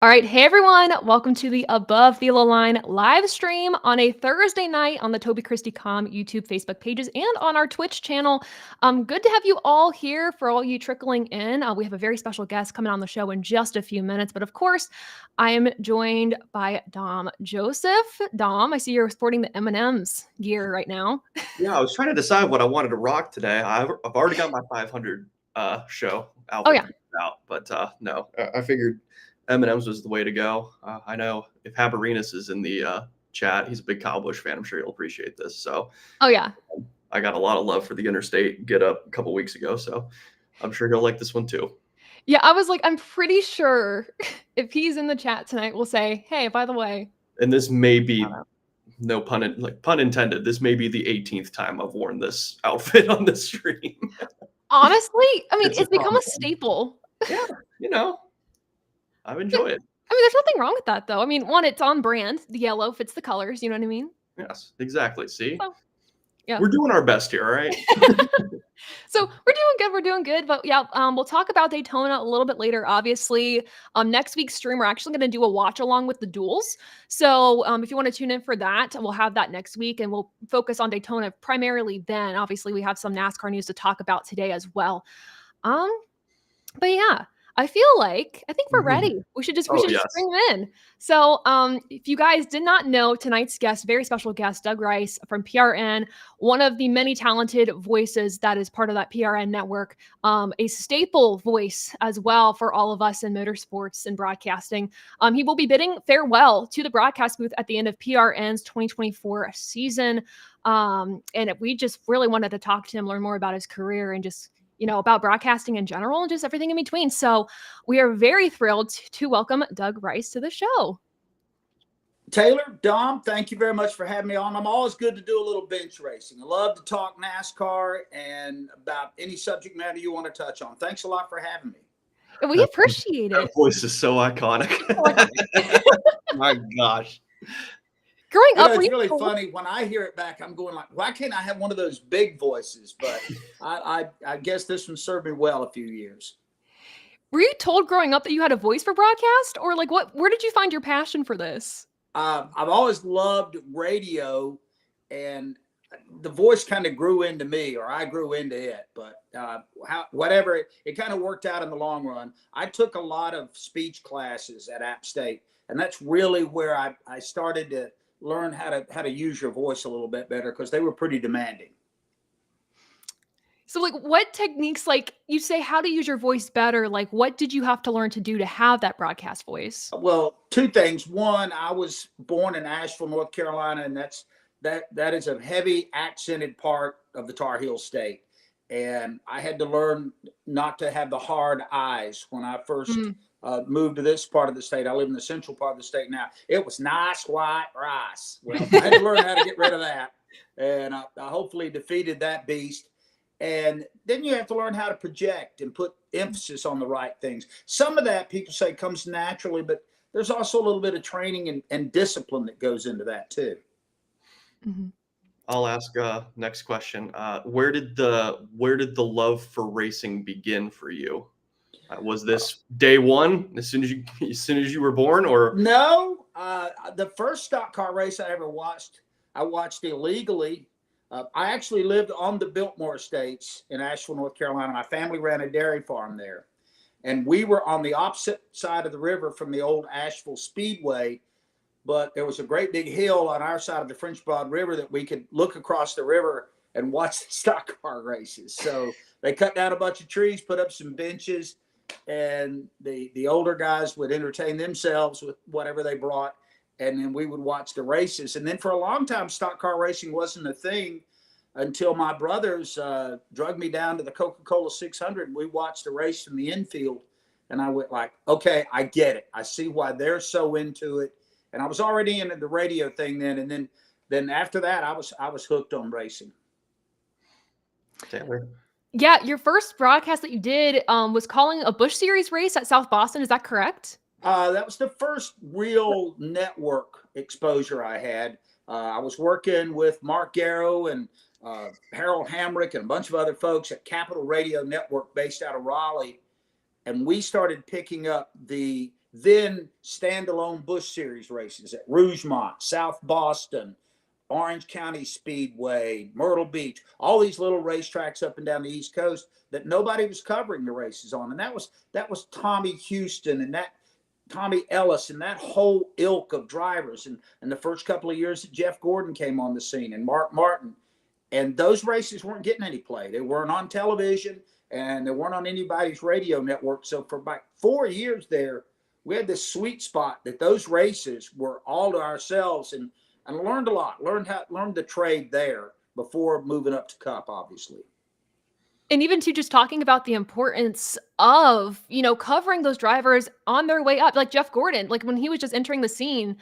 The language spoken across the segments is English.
All right, hey everyone, welcome to the Above the Line live stream on a Thursday night on the Toby Christie YouTube, Facebook pages, and on our Twitch channel. Good to have you all here. For all you trickling in, we have a very special guest coming on the show in just a few minutes. But of course, I am joined by Dom Joseph. Dom, I see you're sporting the M&M's gear right now. Yeah, I was trying to decide what I wanted to rock today. I've already got my 500 show Oh outfit yeah, out, but no, I figured M&M's was the way to go. I know if Haberinas is in the chat, he's a big Kyle Busch fan. I'm sure he'll appreciate this. So oh yeah. I got a lot of love for the Interstate Get Up a couple weeks ago, so I'm sure he'll like this one too. Yeah, I was like, I'm pretty sure if he's in the chat tonight, we'll say, hey, by the way. And this may be, no pun intended, this may be the 18th time I've worn this outfit on the stream. Honestly, I mean, It's it's a become a problem. staple. Yeah, I enjoy it. I mean, there's nothing wrong with that, though. I mean, one, it's on brand. The yellow fits the colors. You know what I mean? Yes, exactly. See, So, yeah. we're doing our best here, all right? So we're doing good. We're doing good. But yeah, we'll talk about Daytona a little bit later. Obviously, next week's stream, we're actually going to do a watch along with the duels. So if you want to tune in for that, we'll have that next week, and we'll focus on Daytona primarily. Then, obviously, we have some NASCAR news to talk about today as well. But yeah, I think we're ready. We should just bring them in. So, if you guys did not know, tonight's guest, very special guest, Doug Rice from PRN, one of the many talented voices that is part of that PRN network, a staple voice as well for all of us in motorsports and broadcasting. He will be bidding farewell to the broadcast booth at the end of PRN's 2024 season. And we just really wanted to talk to him, learn more about his career, and just about broadcasting in general and just everything in between. So we are very thrilled to welcome Doug Rice to the show. Taylor, Dom, thank you very much for having me on. I'm always good to do a little bench racing. I love to talk NASCAR and about any subject matter you want to touch on. Thanks a lot for having me. We appreciate it. That voice is so iconic. My gosh. Growing up, it's really funny when I hear it back. I'm going like, why can't I have one of those big voices? But I guess this one served me well a few years. Were you told growing up that you had a voice for broadcast, or like where did you find your passion for this? I've always loved radio, and the voice kind of grew into me, or I grew into it. But whatever, it kind of worked out in the long run. I took a lot of speech classes at App State, and that's really where I started to learn how to use your voice a little bit better, because they were pretty demanding. So like what techniques, like you say how to use your voice better, like what did you have to learn to do to have that broadcast voice? Well, two things. One, I was born in Asheville, North Carolina, and that is a heavy accented part of the Tar Heel state. And I had to learn not to have the hard eyes when I first moved to this part of the state. I live in the central part of the state now. It was nice white rice. Well, I had to learn how to get rid of that. And I hopefully defeated that beast. And then you have to learn how to project and put emphasis on the right things. Some of that, people say, comes naturally, but there's also a little bit of training and discipline that goes into that too. Mm-hmm. I'll ask next question. Where did the love for racing begin for you? Was this day one, as soon as you were born, or no? The first stock car race I ever watched, I watched illegally. I actually lived on the Biltmore Estates in Asheville, North Carolina. My family ran a dairy farm there, and we were on the opposite side of the river from the old Asheville Speedway. But there was a great big hill on our side of the French Broad River that we could look across the river and watch the stock car races. So they cut down a bunch of trees, put up some benches, and the older guys would entertain themselves with whatever they brought, and then we would watch the races. And then for a long time, stock car racing wasn't a thing until my brothers drug me down to the Coca-Cola 600. We watched the race from the infield, and I went like, okay, I get it. I see why they're so into it. And I was already into the radio thing then, and then after that, I was hooked on racing. Taylor? Yeah, your first broadcast that you did was calling a Busch Series race at South Boston. Is that correct? That was the first real network exposure I had. I was working with Mark Garrow and Harold Hamrick and a bunch of other folks at Capital Radio Network based out of Raleigh. And we started picking up the then standalone Busch Series races at Rougemont, South Boston, Orange County Speedway, Myrtle Beach, all these little racetracks up and down the East Coast that nobody was covering the races on. And that was Tommy Houston and that Tommy Ellis and that whole ilk of drivers. And the first couple of years that Jeff Gordon came on the scene and Mark Martin. And those races weren't getting any play. They weren't on television and they weren't on anybody's radio network. So for about 4 years there, we had this sweet spot that those races were all to ourselves, and learned a lot, learned the trade there before moving up to Cup, obviously. And even to just talking about the importance of, covering those drivers on their way up, like Jeff Gordon, like when he was just entering the scene,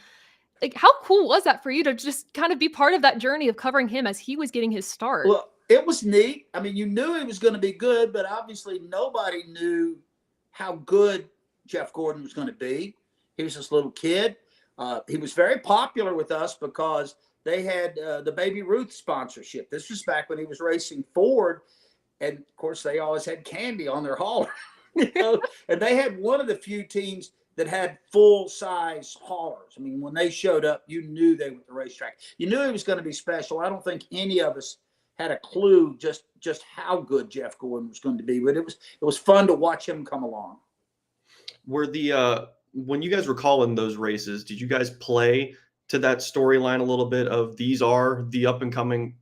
like how cool was that for you to just kind of be part of that journey of covering him as he was getting his start? Well, it was neat. I mean, you knew he was going to be good, but obviously nobody knew how good Jeff Gordon was going to be. He was this little kid. He was very popular with us because they had the Baby Ruth sponsorship. This was back when he was racing Ford. And of course, they always had candy on their hauler, and they had one of the few teams that had full-size haulers. I mean, when they showed up, you knew they were at the racetrack. You knew he was going to be special. I don't think any of us had a clue just how good Jeff Gordon was going to be, but it was fun to watch him come along. Were when you guys were calling those races, did you guys play to that storyline a little bit of these are the up and coming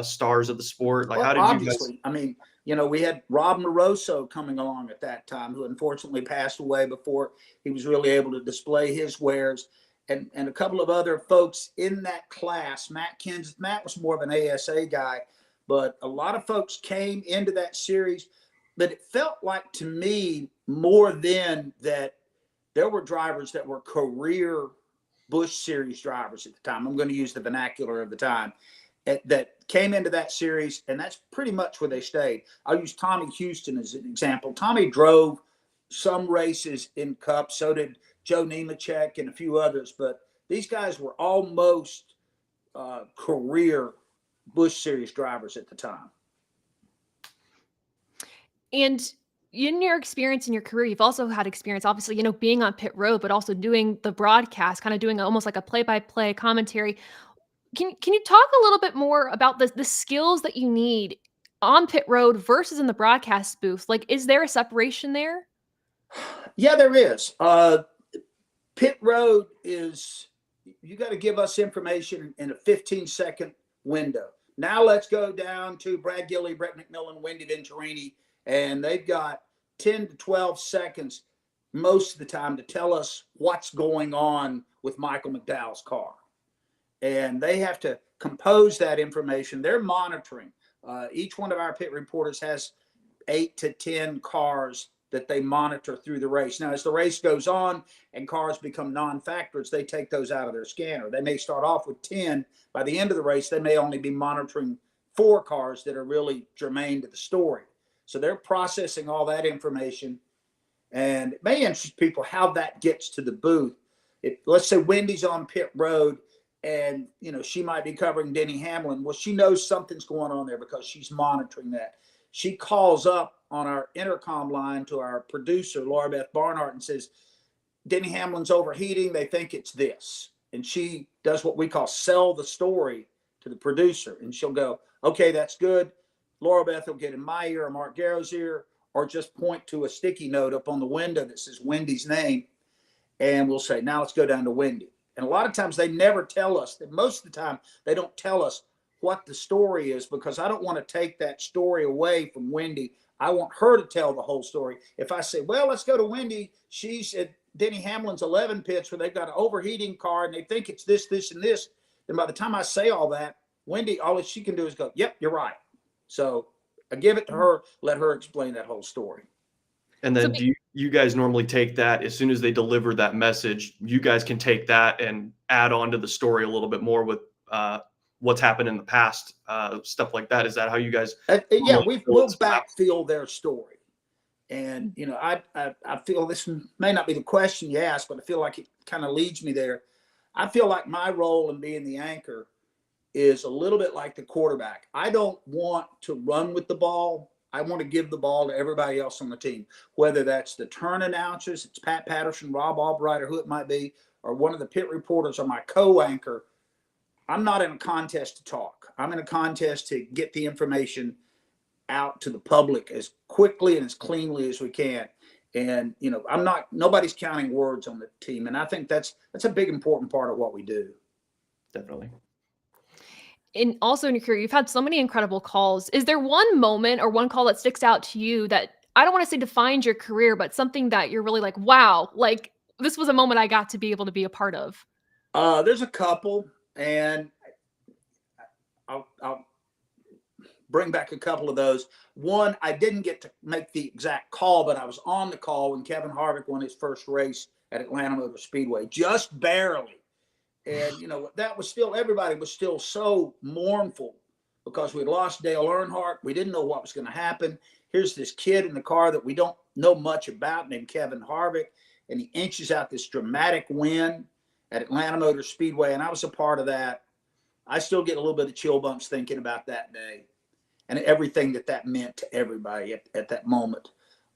stars of the sport? Like, how did obviously, you guys? I mean, we had Rob Moroso coming along at that time, who unfortunately passed away before he was really able to display his wares, and a couple of other folks in that class. Matt Kenseth. Matt was more of an ASA guy, but a lot of folks came into that series. But it felt like to me more than that there were drivers that were career Busch Series drivers at the time. I'm going to use the vernacular of the time. That came into that series, and that's pretty much where they stayed. I'll use Tommy Houston as an example. Tommy drove some races in Cup, so did Joe Nemechek and a few others, but these guys were almost career Busch Series drivers at the time. And in your experience in your career, you've also had experience, obviously, being on pit road, but also doing the broadcast, kind of doing almost like a play-by-play commentary. Can you talk a little bit more about the skills that you need on pit road versus in the broadcast booth? Like, is there a separation there? Yeah, there is. Pit road is, you got to give us information in a 15-second window. Now let's go down to Brad Gilly, Brett McMillan, Wendy Venturini, and they've got 10 to 12 seconds most of the time to tell us what's going on with Michael McDowell's car. And they have to compose that information. They're monitoring. Each one of our pit reporters has 8 to 10 cars that they monitor through the race. Now, as the race goes on and cars become non-factors, they take those out of their scanner. They may start off with 10. By the end of the race, they may only be monitoring 4 cars that are really germane to the story. So they're processing all that information. And it may interest people how that gets to the booth. Let's say Wendy's on pit road, and she might be covering Denny Hamlin. Well, she knows something's going on there because she's monitoring that. She calls up on our intercom line to our producer, Laura Beth Barnhart, and says, Denny Hamlin's overheating. They think it's this. And she does what we call sell the story to the producer. And she'll go, okay, that's good. Laura Beth will get in my ear or Mark Garrow's ear, or just point to a sticky note up on the window that says Wendy's name. And we'll say, now let's go down to Wendy. And a lot of times they never tell us. That most of the time they don't tell us what the story is, because I don't want to take that story away from Wendy. I want her to tell the whole story. If I say, well, let's go to Wendy. She's at Denny Hamlin's 11 pits where they've got an overheating car and they think it's this, this, and this. Then by the time I say all that, Wendy, all that she can do is go, yep, you're right. So I give it to her, let her explain that whole story. And then do you guys normally take that as soon as they deliver that message, you guys can take that and add on to the story a little bit more with what's happened in the past, stuff like that? Is that how you guys? Yeah, we'll backfill their story. And, I feel this may not be the question you asked, but I feel like it kind of leads me there. I feel like my role in being the anchor is a little bit like the quarterback. I don't want to run with the ball. I want to give the ball to everybody else on the team, whether that's the turn announcers, it's Pat Patterson, Rob Albright, or who it might be, or one of the pit reporters or my co-anchor. I'm not in a contest to talk. I'm in a contest to get the information out to the public as quickly and as cleanly as we can. And, you know, nobody's counting words on the team. And I think that's a big, important part of what we do. Definitely. And also in your career, you've had so many incredible calls. Is there one moment or one call that sticks out to you that, I don't want to say defined your career, but something that you're really like, wow, like this was a moment I got to be able to be a part of? There's a couple, and I'll bring back a couple of those. One, I didn't get to make the exact call, but I was on the call when Kevin Harvick won his first race at Atlanta Motor Speedway, just barely. And, you know, that was still, everybody was still so mournful because we'd lost Dale Earnhardt. We didn't know what was going to happen. Here's this kid in the car that we don't know much about named Kevin Harvick, and he inches out this dramatic win at Atlanta Motor Speedway, and I was a part of that. I still get a little bit of chill bumps thinking about that day and everything that meant to everybody at that moment.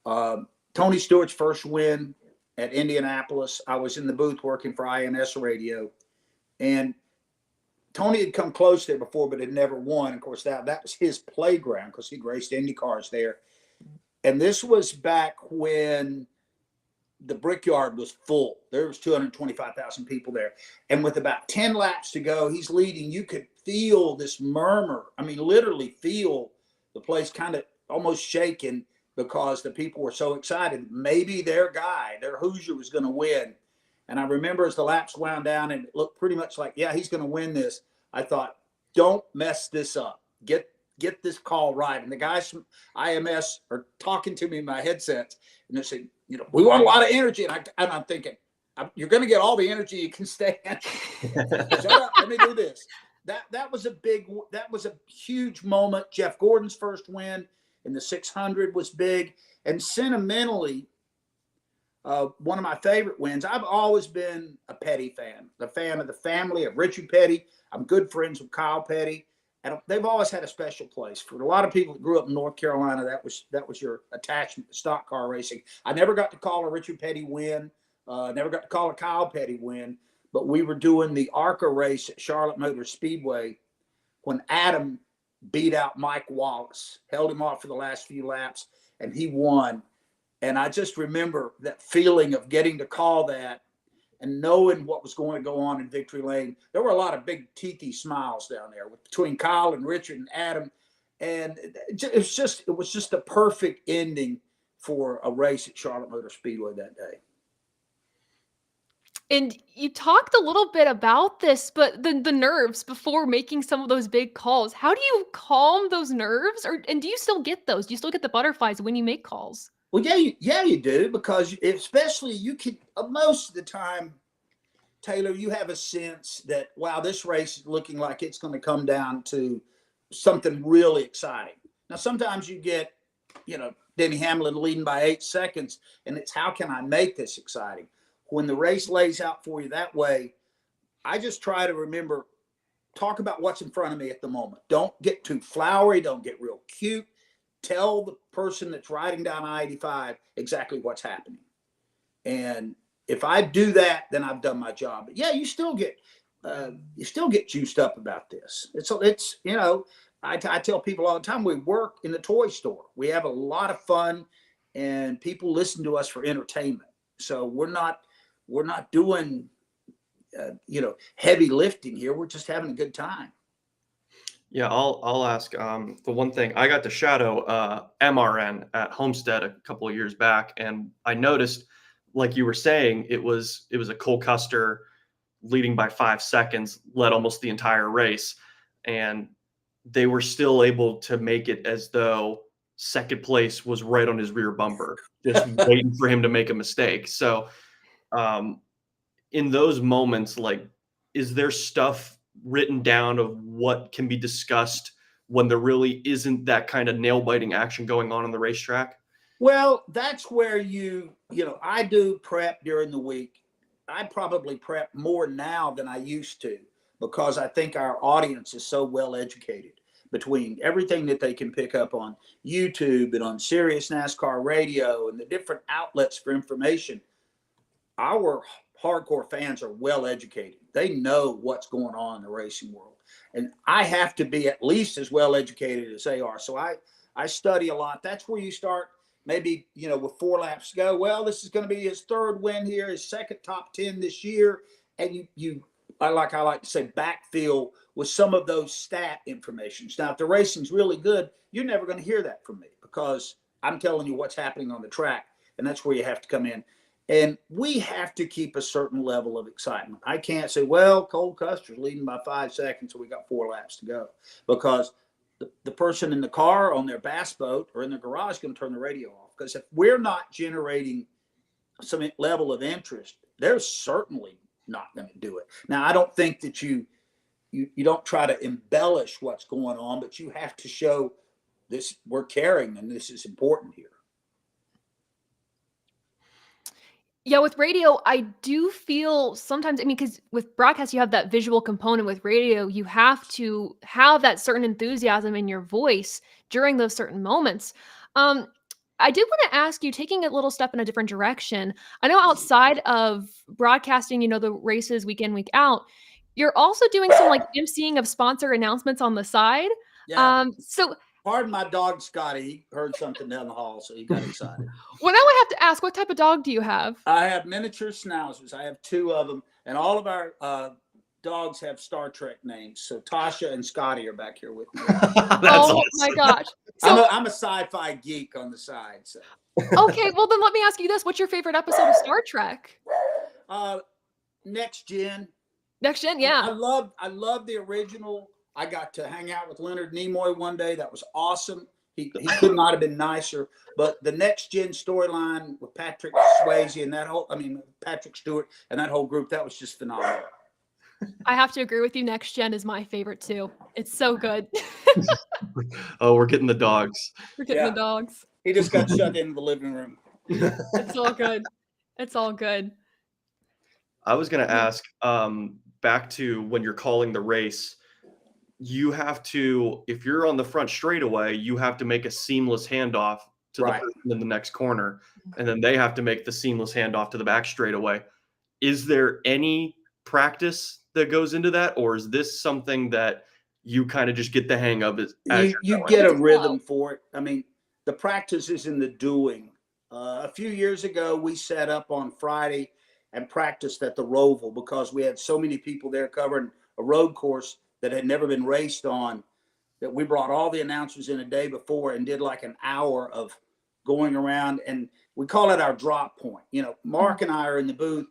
Tony Stewart's first win at Indianapolis, I was in the booth working for INS Radio, and Tony had come close there before, but had never won. Of course, that was his playground because he raced Indy cars there. And this was back when the Brickyard was full. There was 225,000 people there. And with about 10 laps to go, he's leading. You could feel this murmur. I mean, literally feel the place kind of almost shaking because the people were so excited. Maybe their guy, their Hoosier, was going to win. And I remember as the laps wound down and it looked pretty much like, yeah, he's going to win this. I thought, don't mess this up. Get this call right. And the guys from IMS are talking to me in my headsets, and they're saying, you know, we want a lot of energy. And I'm thinking, you're going to get all the energy you can stand. Shut up, let me do this. That was a huge moment. Jeff Gordon's first win in the 600 was big. And sentimentally, one of my favorite wins, I've always been a Petty fan, the fan of the family of Richard Petty. I'm good friends with Kyle Petty. And they've always had a special place. For a lot of people that grew up in North Carolina, that was your attachment to stock car racing. I never got to call a Richard Petty win. Never got to call a Kyle Petty win. But we were doing the ARCA race at Charlotte Motor Speedway when Adam beat out Mike Wallace, held him off for the last few laps, and he won. And I just remember that feeling of getting to call that and knowing what was going to go on in Victory Lane. There were a lot of big teethy smiles down there between Kyle and Richard and Adam. And it was just a perfect ending for a race at Charlotte Motor Speedway that day. And you talked a little bit about this, but the nerves before making some of those big calls, how do you calm those nerves? And do you still get those? Do you still get the butterflies when you make calls? Well, yeah, you do, because especially you can most of the time, Taylor, you have a sense that, wow, this race is looking like it's going to come down to something really exciting. Now, sometimes you get, you know, Denny Hamlin leading by 8 seconds, and it's how can I make this exciting? When the race lays out for you that way, I just try to remember, talk about what's in front of me at the moment. Don't get too flowery. Don't get real cute. Tell the person that's riding down I-85 exactly what's happening. And if I do that, then I've done my job. But yeah, you still get juiced up about this. It's you know, I tell people all the time, we work in the toy store. We have a lot of fun, and people listen to us for entertainment. So we're not doing you know, heavy lifting here. We're just having a good time. Yeah, I'll ask. The one thing I got to shadow MRN at Homestead a couple of years back, and I noticed, like you were saying, it was a Cole Custer leading by 5 seconds, led almost the entire race, and they were still able to make it as though second place was right on his rear bumper, just waiting for him to make a mistake. So, in those moments, like, is there stuff written down of what can be discussed when there really isn't that kind of nail-biting action going on the racetrack? Well, that's where you know, I do prep during the week. I probably prep more now than I used to because I think our audience is so well educated. between everything that they can pick up on YouTube and on Sirius NASCAR radio and the different outlets for information. Our hardcore fans are well educated. They know what's going on in the racing world. And I have to be at least as well educated as they are. So I study a lot. That's where you start maybe, with 4 laps to go. Well, this is going to be his 3rd win here, his 2nd top 10 this year. And I like to say, backfill with some of those stat informations. Now, if the racing's really good, you're never going to hear that from me because I'm telling you what's happening on the track. And that's where you have to come in. And we have to keep a certain level of excitement. I can't say, well, Cole Custer's leading by 5 seconds, so we got 4 laps to go. Because the person in the car on their bass boat or in their garage is going to turn the radio off. Because if we're not generating some level of interest, they're certainly not going to do it. Now, I don't think that you don't try to embellish what's going on, but you have to show this, we're caring and this is important here. Yeah, with radio, I do feel sometimes, because with broadcast, you have that visual component. With radio, you have to have that certain enthusiasm in your voice during those certain moments. I did want to ask you, taking a little step in a different direction. I know outside of broadcasting, the races week in, week out, you're also doing some like emceeing of sponsor announcements on the side. Yeah. So Pardon my dog, Scotty. He heard something down the hall, so he got excited. well, now I have to ask, what type of dog do you have? I have miniature schnauzers. I have 2 of them, and all of our dogs have Star Trek names. So Tasha and Scotty are back here with me. Oh my gosh! So I'm a sci-fi geek on the side. So okay, well then let me ask you this: what's your favorite episode of Star Trek? Next Gen. Next Gen, yeah. I love the original. I got to hang out with Leonard Nimoy one day. That was awesome. He could not have been nicer. But the Next Gen storyline with Patrick Swayze and Patrick Stewart and that whole group, that was just phenomenal. I have to agree with you. Next Gen is my favorite too. It's so good. Oh, we're getting the dogs. We're getting the dogs. He just got shut in the living room. It's all good. It's all good. I was going to ask, back to when you're calling the race, you have to, if you're on the front straightaway, you have to make a seamless handoff to the person in the next corner, and then they have to make the seamless handoff to the back straightaway. Is there any practice that goes into that, or is this something that you kind of just get the hang of as you get a rhythm for it? I mean, the practice is in the doing. A few years ago, we set up on Friday and practiced at the Roval because we had so many people there covering a road course that had never been raced on, that we brought all the announcers in a day before and did like an hour of going around, and we call it our drop point. Mark and I are in the booth.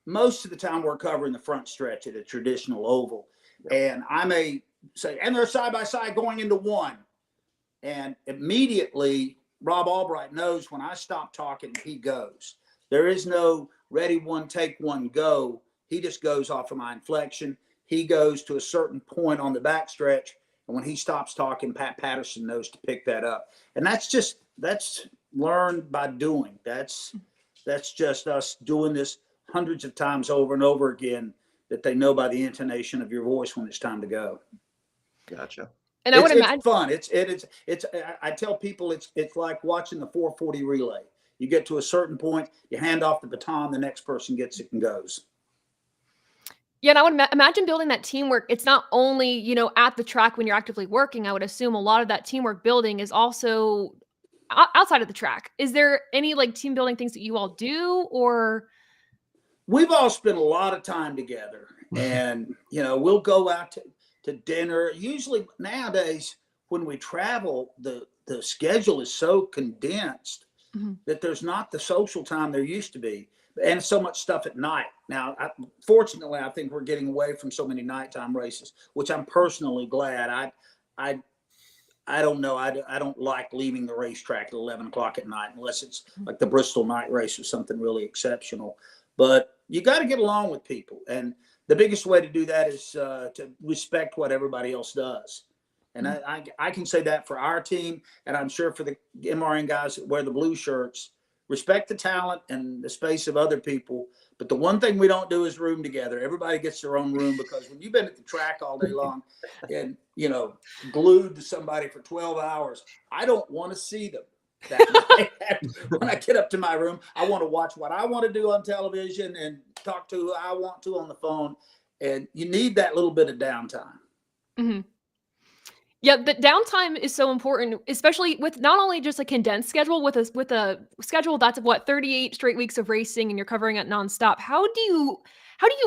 Most of the time we're covering the front stretch at a traditional oval. And I may say, and they're side by side going into 1. And immediately Rob Albright knows when I stop talking, he goes. There is no ready, 1, take 1, go. He just goes off of my inflection. He goes to a certain point on the backstretch, and when he stops talking, Pat Patterson knows to pick that up. And that's learned by doing. That's just us doing this hundreds of times over and over again, that they know by the intonation of your voice when it's time to go. Gotcha. And I would imagine it's fun. It's I tell people it's like watching the 440 relay. You get to a certain point, you hand off the baton, the next person gets it and goes. Yeah, and I would imagine building that teamwork. It's not only, at the track when you're actively working. I would assume a lot of that teamwork building is also outside of the track. Is there any like team building things that you all do, or? We've all spent a lot of time together, and, we'll go out to dinner. Usually nowadays when we travel, the schedule is so condensed that there's not the social time there used to be. And so much stuff at night. Now, fortunately, I think we're getting away from so many nighttime races, which I'm personally glad. I don't know. I don't like leaving the racetrack at 11 o'clock at night unless it's like the Bristol night race or something really exceptional. But you got to get along with people. And the biggest way to do that is to respect what everybody else does. And I can say that for our team, and I'm sure for the MRN guys that wear the blue shirts, respect the talent and the space of other people. But the one thing we don't do is room together. Everybody gets their own room, because when you've been at the track all day long and, glued to somebody for 12 hours, I don't want to see them that night. When I get up to my room, I want to watch what I want to do on television and talk to who I want to on the phone. And you need that little bit of downtime. Mm-hmm. Yeah, the downtime is so important, especially with not only just a condensed schedule, with a schedule that's 38 straight weeks of racing, and you're covering it nonstop. How do you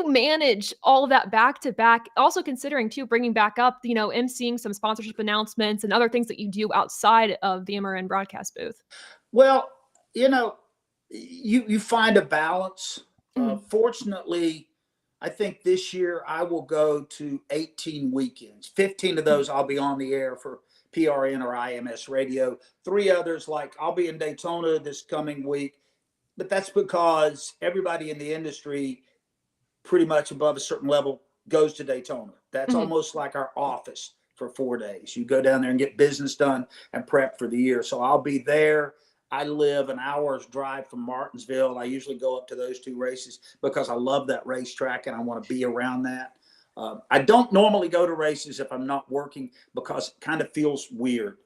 manage all of that back to back? Also considering too, bringing back up, emceeing some sponsorship announcements and other things that you do outside of the MRN broadcast booth. Well, you find a balance. Fortunately, I think this year I will go to 18 weekends. 15 of those I'll be on the air for PRN or IMS radio. 3 others, like I'll be in Daytona this coming week, but that's because everybody in the industry pretty much above a certain level goes to Daytona. That's almost like our office for 4 days. You go down there and get business done and prep for the year. So I'll be there. I live an hour's drive from Martinsville. I usually go up to those 2 races because I love that racetrack and I want to be around that. I don't normally go to races if I'm not working, because it kind of feels weird,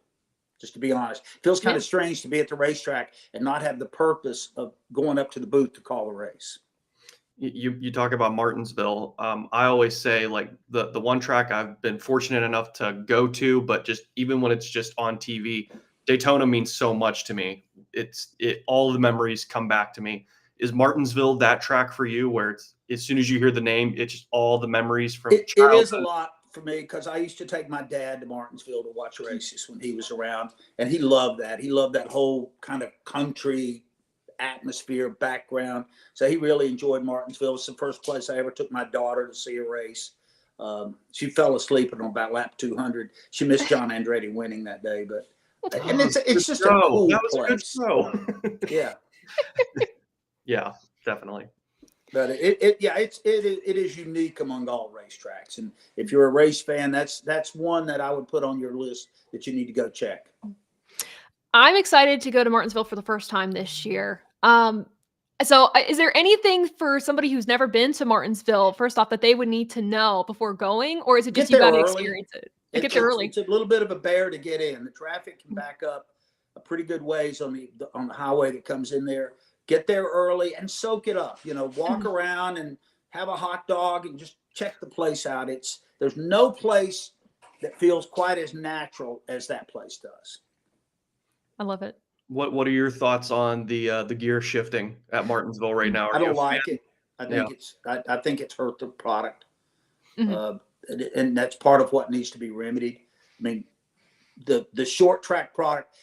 just to be honest. It feels kind of strange to be at the racetrack and not have the purpose of going up to the booth to call a race. You talk about Martinsville. I always say, like, the one track I've been fortunate enough to go to, but just even when it's just on TV, Daytona means so much to me. All the memories come back to me. Is Martinsville that track for you, where it's, as soon as you hear the name, it's just all the memories from childhood? It is a lot for me, because I used to take my dad to Martinsville to watch races when he was around, and he loved that. He loved that whole kind of country atmosphere background. So he really enjoyed Martinsville. It's the first place I ever took my daughter to see a race. She fell asleep on about lap 200. She missed John Andretti winning that day, but it's just a cool place. Yeah. Yeah, definitely. But it is unique among all racetracks, and if you're a race fan, that's one that I would put on your list that you need to go check. I'm excited to go to Martinsville for the first time this year. So is there anything for somebody who's never been to Martinsville, first off, that they would need to know before going, or is it just you got to experience it? Get there early. It's a little bit of a bear to get in. The traffic can back up a pretty good ways on the highway that comes in there. Get there early and soak it up. Walk around and have a hot dog and just check the place out. There's no place that feels quite as natural as that place does. I love it. What are your thoughts on the gear shifting at Martinsville right now? I don't like it. I think it's hurt the product, and that's part of what needs to be remedied. I mean, the short track product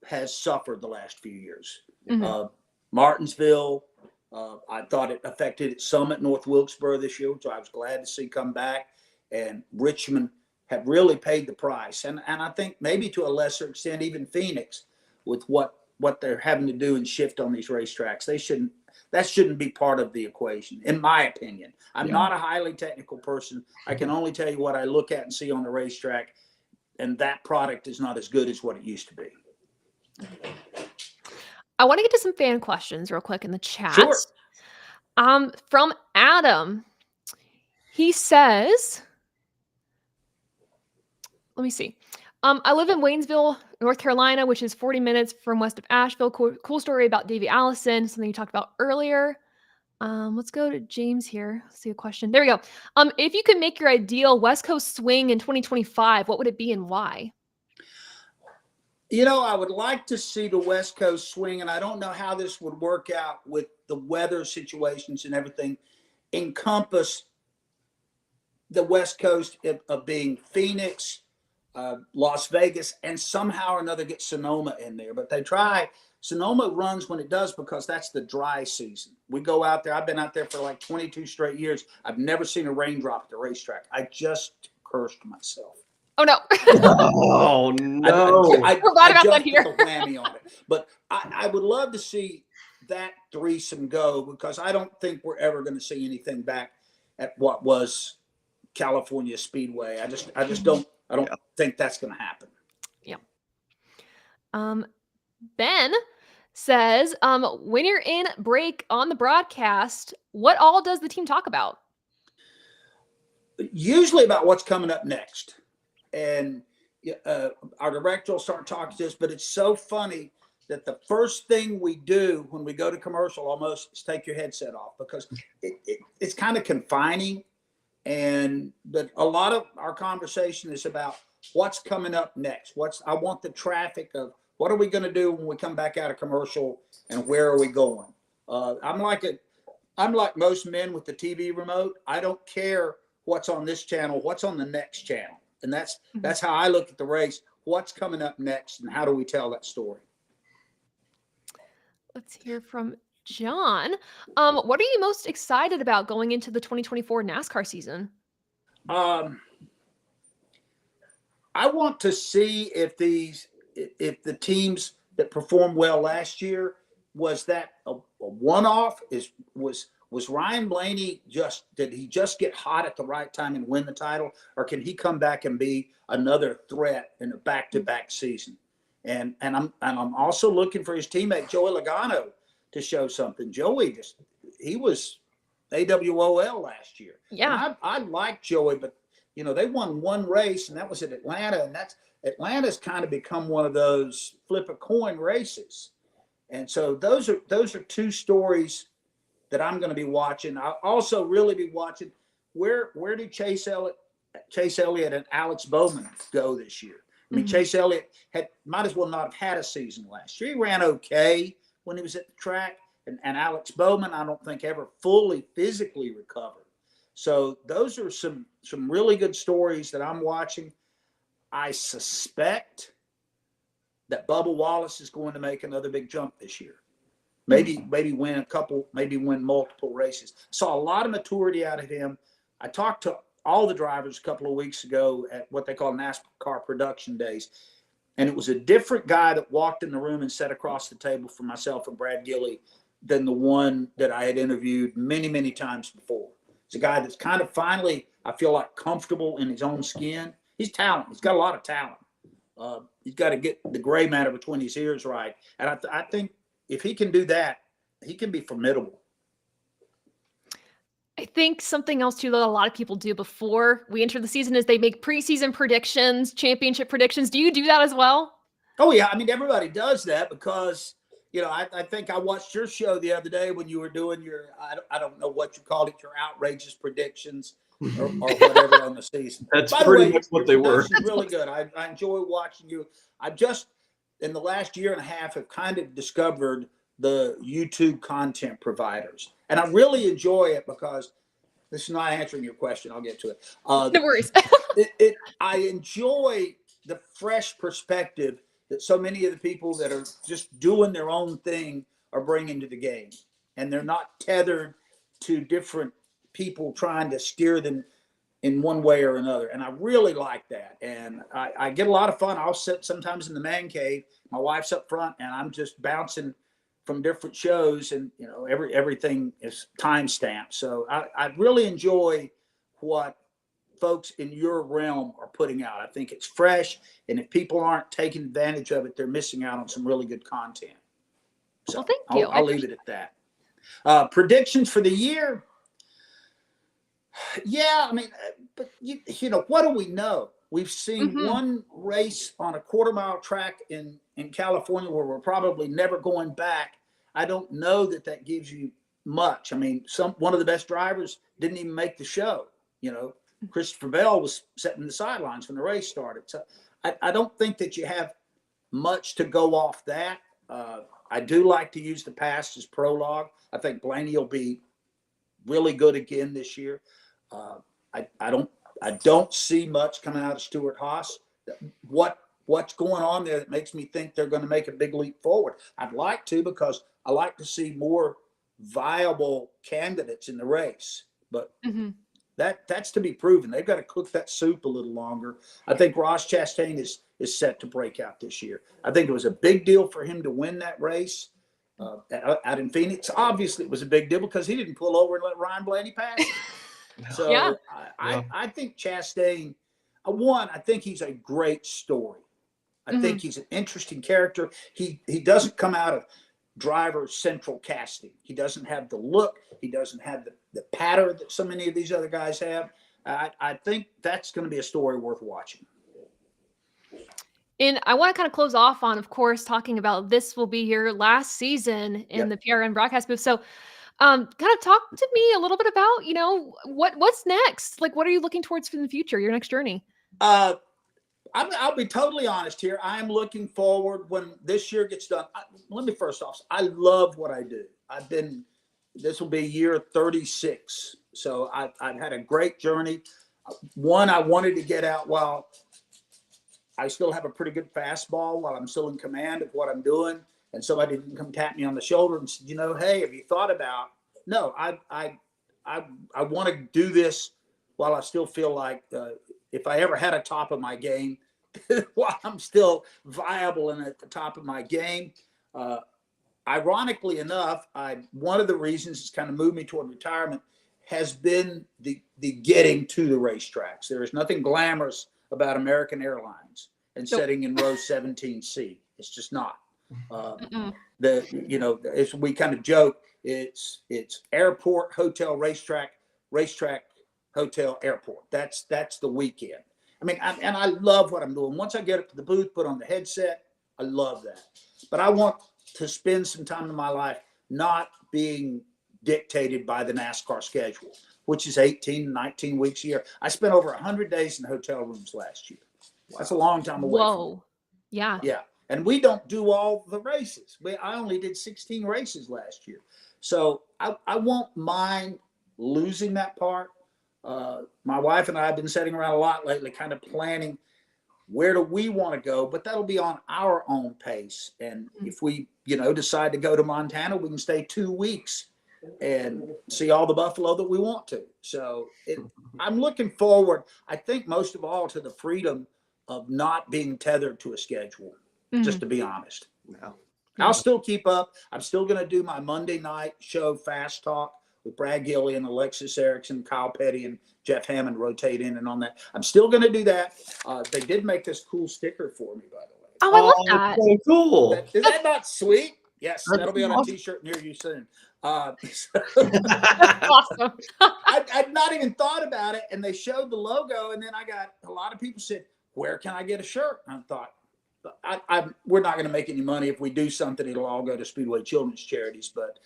has suffered the last few years. Martinsville, I thought it affected it some at North Wilkesboro this year, which I was glad to see come back. And Richmond have really paid the price, and I think maybe to a lesser extent even Phoenix, with what they're having to do and shift on these racetracks. That shouldn't be part of the equation, in my opinion. I'm not a highly technical person. I can only tell you what I look at and see on the racetrack, and that product is not as good as what it used to be. I want to get to some fan questions real quick in the chat. Sure. From Adam, he says, let me see. I live in Waynesville, North Carolina, which is 40 minutes from west of Asheville. Cool story about Davey Allison, something you talked about earlier. Let's go to James here. Let's see a question. There we go. If you could make your ideal West Coast swing in 2025, what would it be and why? I would like to see the West Coast swing, and I don't know how this would work out with the weather situations and everything, encompass the West Coast of being Phoenix, Las Vegas, and somehow or another get Sonoma in there. But they try. Sonoma runs when it does because that's the dry season. We go out there. I've been out there for like 22 straight years. I've never seen a raindrop at the racetrack. I just cursed myself. Oh, no. Oh, no. I forgot about that here. Put the whammy on it. But I would love to see that threesome go, because I don't think we're ever going to see anything back at what was California Speedway. I just don't think that's going to happen. Yeah. Ben says, when you're in break on the broadcast, what all does the team talk about? Usually about what's coming up next. And our director will start talking to us, but it's so funny that the first thing we do when we go to commercial almost is take your headset off, because it's kind of confining. But a lot of our conversation is about what's coming up next. I want the traffic of what are we going to do when we come back out of commercial, and where are we going? I'm like most men with the TV remote. I don't care what's on this channel, what's on the next channel. And that's how I look at the race. What's coming up next, and how do we tell that story? Let's hear from John. What are you most excited about going into the 2024 NASCAR season? I want to see if the teams that performed well last year, was that a one-off? Was Ryan Blaney did he just get hot at the right time and win the title, or can he come back and be another threat in a back-to-back season? And I'm also looking for his teammate Joey Logano to show something. Joey he was AWOL last year. Yeah, and I like Joey, but they won one race, and that was at Atlanta, and Atlanta's kind of become one of those flip a coin races. And so those are two stories that I'm going to be watching. I'll also really be watching where do Chase Elliott and Alex Bowman go this year. I mean, Chase Elliott might as well not have had a season last year. He ran okay when he was at the track, and Alex Bowman, I don't think ever fully physically recovered. So those are some really good stories that I'm watching. I suspect that Bubba Wallace is going to make another big jump this year. Maybe win win multiple races. Saw a lot of maturity out of him. I talked to all the drivers a couple of weeks ago at what they call NASCAR production days. And it was a different guy that walked in the room and sat across the table from myself and Brad Gilley than the one that I had interviewed many, many times before. It's a guy that's kind of finally, I feel like, comfortable in his own skin. He's talented. He's got a lot of talent. He's got to get the gray matter between his ears right. And I think if he can do that, he can be formidable. I think something else too that a lot of people do before we enter the season is they make preseason predictions, championship predictions. Do you do that as well? Oh yeah, I mean, everybody does that because I think I watched your show the other day when you were doing your I don't know what you called it, your outrageous predictions or whatever on the season. That's pretty much what they were. Really good. I enjoy watching you. I just in the last year and a half have kind of discovered the YouTube content providers, and I really enjoy it because this is not answering your question. I'll get to it. No worries. I enjoy the fresh perspective that so many of the people that are just doing their own thing are bringing to the game, and they're not tethered to different people trying to steer them in one way or another. And I really like that. And I get a lot of fun. I'll sit sometimes in the man cave. My wife's up front, and I'm just bouncing from different shows, and everything is time stamped. So I really enjoy what folks in your realm are putting out. I think it's fresh, and if people aren't taking advantage of it, they're missing out on some really good content. So well, thank you. I'll leave it at that. Predictions for the year. Yeah, I mean, but what do we know? We've seen one race on a quarter-mile track in California where we're probably never going back. I don't know that gives you much. I mean, one of the best drivers didn't even make the show. Christopher Bell was sitting in the sidelines when the race started. So I don't think that you have much to go off that. I do like to use the past as prologue. I think Blaney will be really good again this year. I don't see much coming out of Stewart-Haas. What's going on there that makes me think they're going to make a big leap forward? I'd like to, because I like to see more viable candidates in the race. But that's to be proven. They've got to cook that soup a little longer. I think Ross Chastain is set to break out this year. I think it was a big deal for him to win that race out in Phoenix. Obviously, it was a big deal because he didn't pull over and let Ryan Blaney pass him. So yeah. I think Chastain, I think he's a great story. I think he's an interesting character. He doesn't come out of driver central casting. He doesn't have the look. He doesn't have the pattern that so many of these other guys have. I think that's going to be a story worth watching. And I want to kind of close off on, of course, talking about this will be your last season in the PRN broadcast booth. So, kind of talk to me a little bit about, what's next? Like, what are you looking towards for the future, your next journey? I'll be totally honest here. I am looking forward when this year gets done. Let me first off, I love what I do. This will be year 36. So I've had a great journey. One, I wanted to get out while I still have a pretty good fastball, while I'm still in command of what I'm doing. And somebody didn't come tap me on the shoulder and said, hey, have you thought about, no, I want to do this while I still feel like if I ever had a top of my game, while I'm still viable and at the top of my game. Ironically enough, one of the reasons it's kind of moved me toward retirement has been the getting to the racetracks. There is nothing glamorous about American Airlines and sitting in row 17C. It's just not. We kind of joke. It's airport, hotel, racetrack, hotel, airport. That's the weekend. I mean, I love what I'm doing. Once I get up to the booth, put on the headset, I love that. But I want to spend some time in my life not being dictated by the NASCAR schedule, which is 18, 19 weeks a year. I spent over 100 days in hotel rooms last year. That's a long time away. Whoa. Yeah. Yeah. And we don't do all the races. I only did 16 races last year. So I won't mind losing that part. My wife and I have been sitting around a lot lately, kind of planning where do we want to go, but that'll be on our own pace. And if we, decide to go to Montana, we can stay 2 weeks and see all the buffalo that we want to. So I'm looking forward, I think most of all, to the freedom of not being tethered to a schedule, just to be honest. Yeah. I'll still keep up. I'm still going to do my Monday night show, Fast Talk, with Brad Gilly and Alexis Erickson, Kyle Petty, and Jeff Hammond rotate in and on that. I'm still going to do that. They did make this cool sticker for me, by the way. Oh, I love that. So cool. Is that not sweet? Yes, that'll be on a T-shirt near you soon. That's awesome. I'd not even thought about it, and they showed the logo, and then I got a lot of people said, "Where can I get a shirt?" And I thought, we're not going to make any money. If we do something, it'll all go to Speedway Children's Charities. But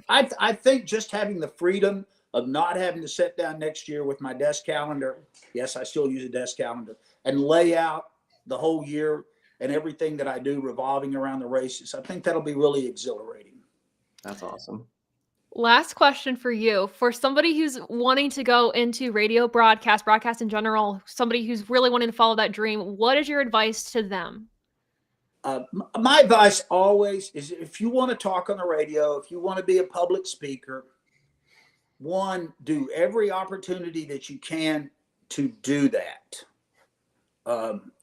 I think just having the freedom of not having to sit down next year with my desk calendar. Yes, I still use a desk calendar, and lay out the whole year and everything that I do revolving around the races. I think that'll be really exhilarating. That's awesome. Last question for you. For somebody who's wanting to go into radio broadcast in general, somebody who's really wanting to follow that dream, what is your advice to them? My advice always is, if you want to talk on the radio, if you want to be a public speaker, one, do every opportunity that you can to do that.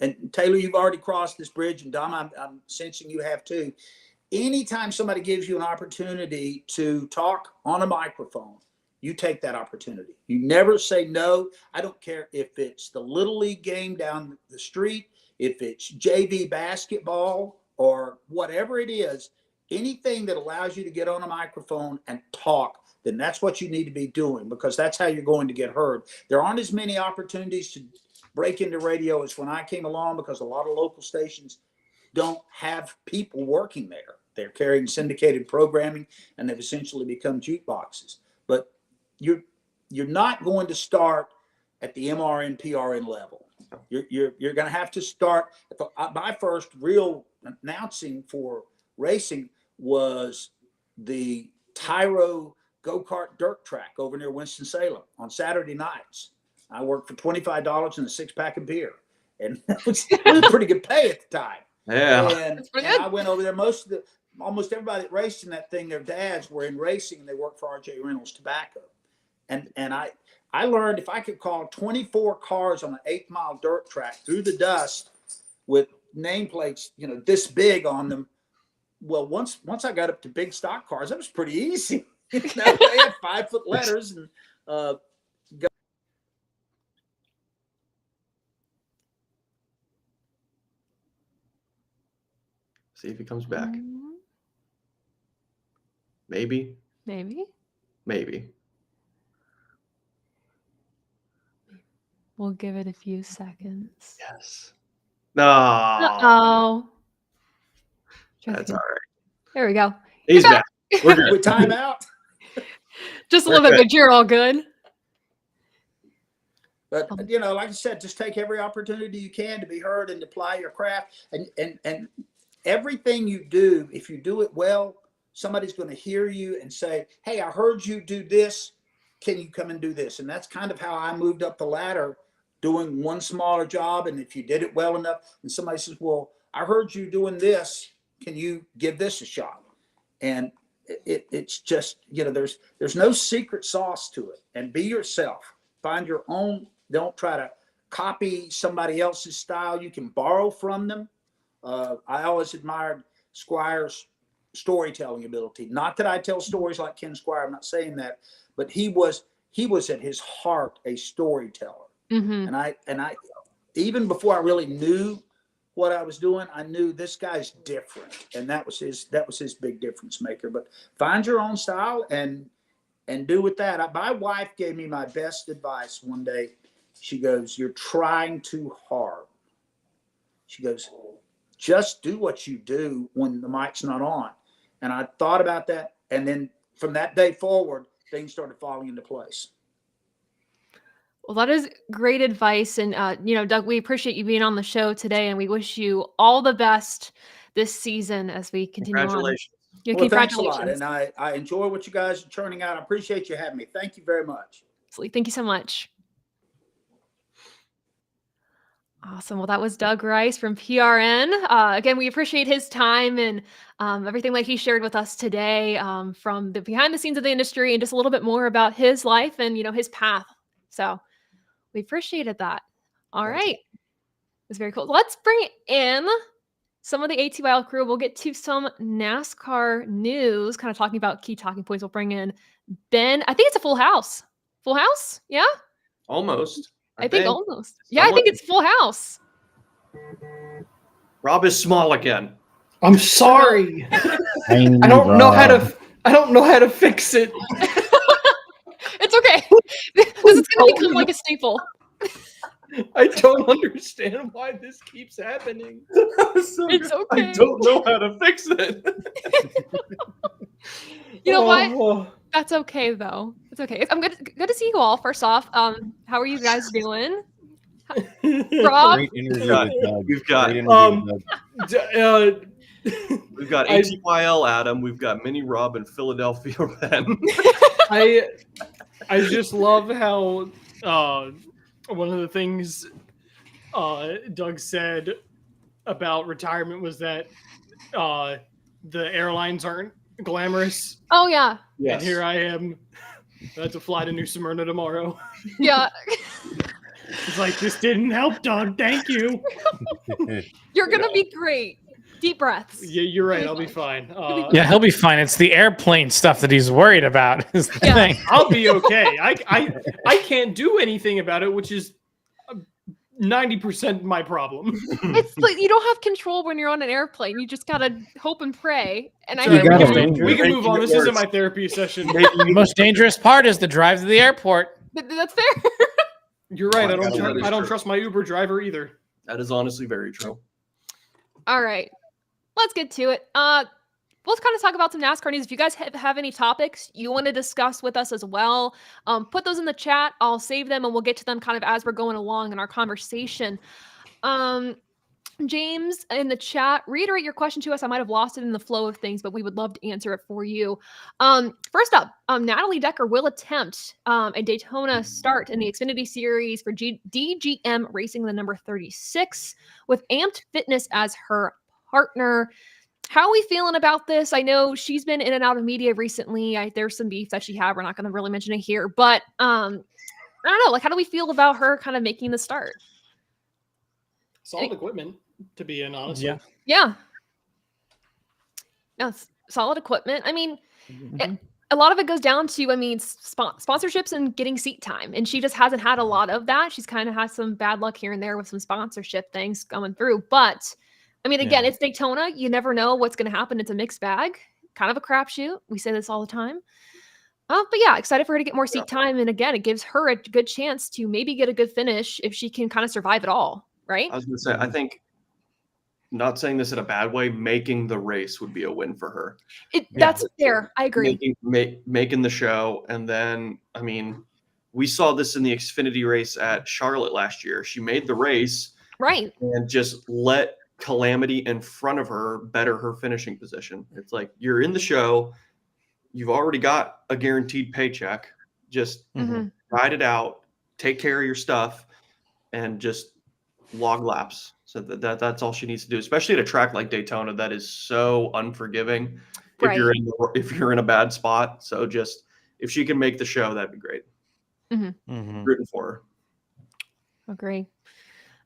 And Taylor, you've already crossed this bridge, and Dom, I'm sensing you have too. Anytime somebody gives you an opportunity to talk on a microphone, you take that opportunity. You never say no. I don't care if it's the Little League game down the street, if it's JV basketball, or whatever it is. Anything that allows you to get on a microphone and talk, then that's what you need to be doing, because that's how you're going to get heard. There aren't as many opportunities to break into radio as when I came along, because a lot of local stations don't have people working there. They're carrying syndicated programming, and they've essentially become jukeboxes. But you're not going to start at the MRN PRN level. You're going to have to start. My first real announcing for racing was the Tyro go-kart dirt track over near Winston-Salem on Saturday nights. I worked for $25 and a 6-pack of beer, and it was pretty good pay at the time. Yeah. And I went over there. Almost everybody that raced in that thing, their dads were in racing, and they worked for RJ Reynolds Tobacco. And I learned if I could call 24 cars on an 8-mile dirt track through the dust with nameplates, this big on them. Well, once I got up to big stock cars, that was pretty easy. They had 5-foot letters and See if he comes back. Maybe. Maybe. Maybe. We'll give it a few seconds. Yes. No. Uh-oh. That's all right. There we go. He's back. We're good. With timeout. Just a little bit, but you're all good. But like I said, just take every opportunity you can to be heard and to apply your craft. And everything you do, if you do it well, somebody's going to hear you and say, "Hey, I heard you do this. Can you come and do this?" And that's kind of how I moved up the ladder, doing one smaller job. And if you did it well enough, and somebody says, "Well, I heard you doing this. Can you give this a shot?" And it's just, there's no secret sauce to it. And be yourself. Find your own. Don't try to copy somebody else's style. You can borrow from them. I always admired Squire's storytelling ability. Not that I tell stories like Ken Squire. I'm not saying that, but he was at his heart a storyteller. Mm-hmm. And I even before I really knew what I was doing, I knew this guy's different, and that was his big difference maker. But find your own style and do with that. My wife gave me my best advice one day. She goes, "You're trying too hard." She goes, "Just do what you do when the mic's not on." And I thought about that, and then from that day forward, things started falling into place. Well, that is great advice. And, Doug, we appreciate you being on the show today, and we wish you all the best this season as we continue Congratulations. on. Yeah, Well, thanks a lot. congratulations. And I enjoy what you guys are churning out. I appreciate you having me. Thank you very much. Absolutely. Thank you so much. Awesome. Well, that was Doug Rice from PRN. Again, we appreciate his time and everything that he shared with us today from the behind the scenes of the industry and just a little bit more about his life and, his path. So we appreciated that. All right. It was very cool. Let's bring in some of the ATYL crew. We'll get to some NASCAR news, kind of talking about key talking points. We'll bring in Ben. I think it's a full house. Full house? Yeah? Almost. I think almost. Yeah, I think it's full house. Rob is small again. I'm sorry. I don't know how to fix it. It's okay. This is going to become like a staple. I don't understand why this keeps happening. It's okay. I don't know how to fix it. You know what? That's okay, though. It's okay. I'm good to see you all. First off, how are you guys doing? Rob? We've got ATYL Adam. We've got Mini Rob and Philadelphia Ben. I just love how one of the things Doug said about retirement was that the airlines aren't glamorous. Oh, yeah. Yes. And here I am. I have to fly to New Smyrna tomorrow. Yeah. It's like, this didn't help, Doug. Thank you. You're going to be great. Deep breaths. Yeah, you're right. I'll be fine. Yeah, he'll be fine. It's the airplane stuff that he's worried about. Is the thing. I'll be okay. I can't do anything about it, which is 90% my problem. It's like you don't have control when you're on an airplane. You just gotta hope and pray. And We can move on. This isn't my therapy session. The most dangerous part is the drive to the airport. That's fair. You're right. I don't trust my Uber driver either. That is honestly very true. All right, let's get to it. Let's kind of talk about some NASCAR news. If you guys have any topics you want to discuss with us as well, put those in the chat. I'll save them and we'll get to them kind of as we're going along in our conversation. James in the chat, reiterate your question to us. I might have lost it in the flow of things, but we would love to answer it for you. First up, Natalie Decker will attempt a Daytona start in the Xfinity Series for DGM Racing, the number 36, with Amped Fitness as her partner. How are we feeling about this? I know she's been in and out of media recently. There's some beef that she had. We're not going to really mention it here, but I don't know. Like, how do we feel about her kind of making the start? Solid equipment, to be honest. Yeah. No, solid equipment. I mean, a lot of it goes down to, sponsorships and getting seat time. And she just hasn't had a lot of that. She's kind of had some bad luck here and there with some sponsorship things going through. But, again, it's Daytona. You never know what's going to happen. It's a mixed bag kind of a crapshoot. We say this all the time. But yeah, excited for her to get more seat time. And again, it gives her a good chance to maybe get a good finish if she can kind of survive it all, right? I was going to say, I think, not saying this in a bad way, making the race would be a win for her. That's fair. I agree. Making the show. And then, I mean, we saw this in the Xfinity race at Charlotte last year. She made the race. Right. And just let calamity in front of her better her finishing position. It's like, you're in the show. You've already got a guaranteed paycheck. Just ride it out, take care of your stuff, and just log laps. So that's all she needs to do, especially at a track like Daytona that is so unforgiving if you're in a bad spot. So just if she can make the show, that'd be great. Rooting for her. Agree.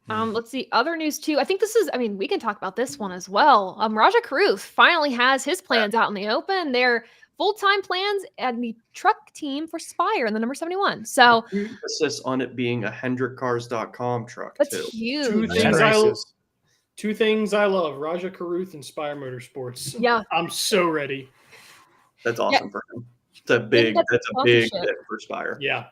Let's see other news too. I think this is, I mean, we can talk about this one as well. Raja Karuth finally has his plans out in the open. They're full-time plans at the truck team for Spire in the number 71. So emphasis on it being a HendrickCars.com truck. That's huge. Two things I love: Raja Karuth and Spire Motorsports. Yeah, I'm so ready. That's awesome for him. It's a big hit for Spire. Yeah.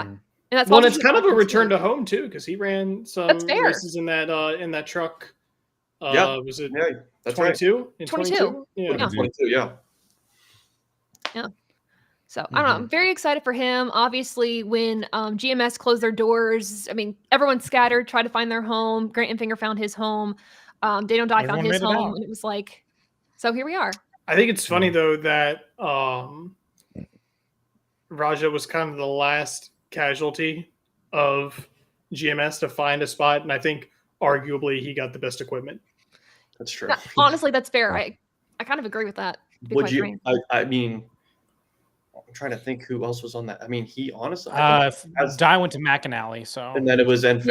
And that's it's kind of a return to home too, because he ran some races in that truck. Was it 22? Right. 22. Yeah. 22. Yeah. So I don't know. I'm very excited for him. Obviously, when GMS closed their doors, I mean, everyone scattered, tried to find their home. Grant Enfinger found his home. Dano Dye found his home. And it was like, so here we are. I think it's funny though that Raja was kind of the last casualty of GMS to find a spot, and I think arguably he got the best equipment. That's true. Honestly, that's fair. I kind of agree with that. Would you? I mean, I'm trying to think who else was on that. I mean, he honestly, Dye went to McAnally, so and then it was Enfinger.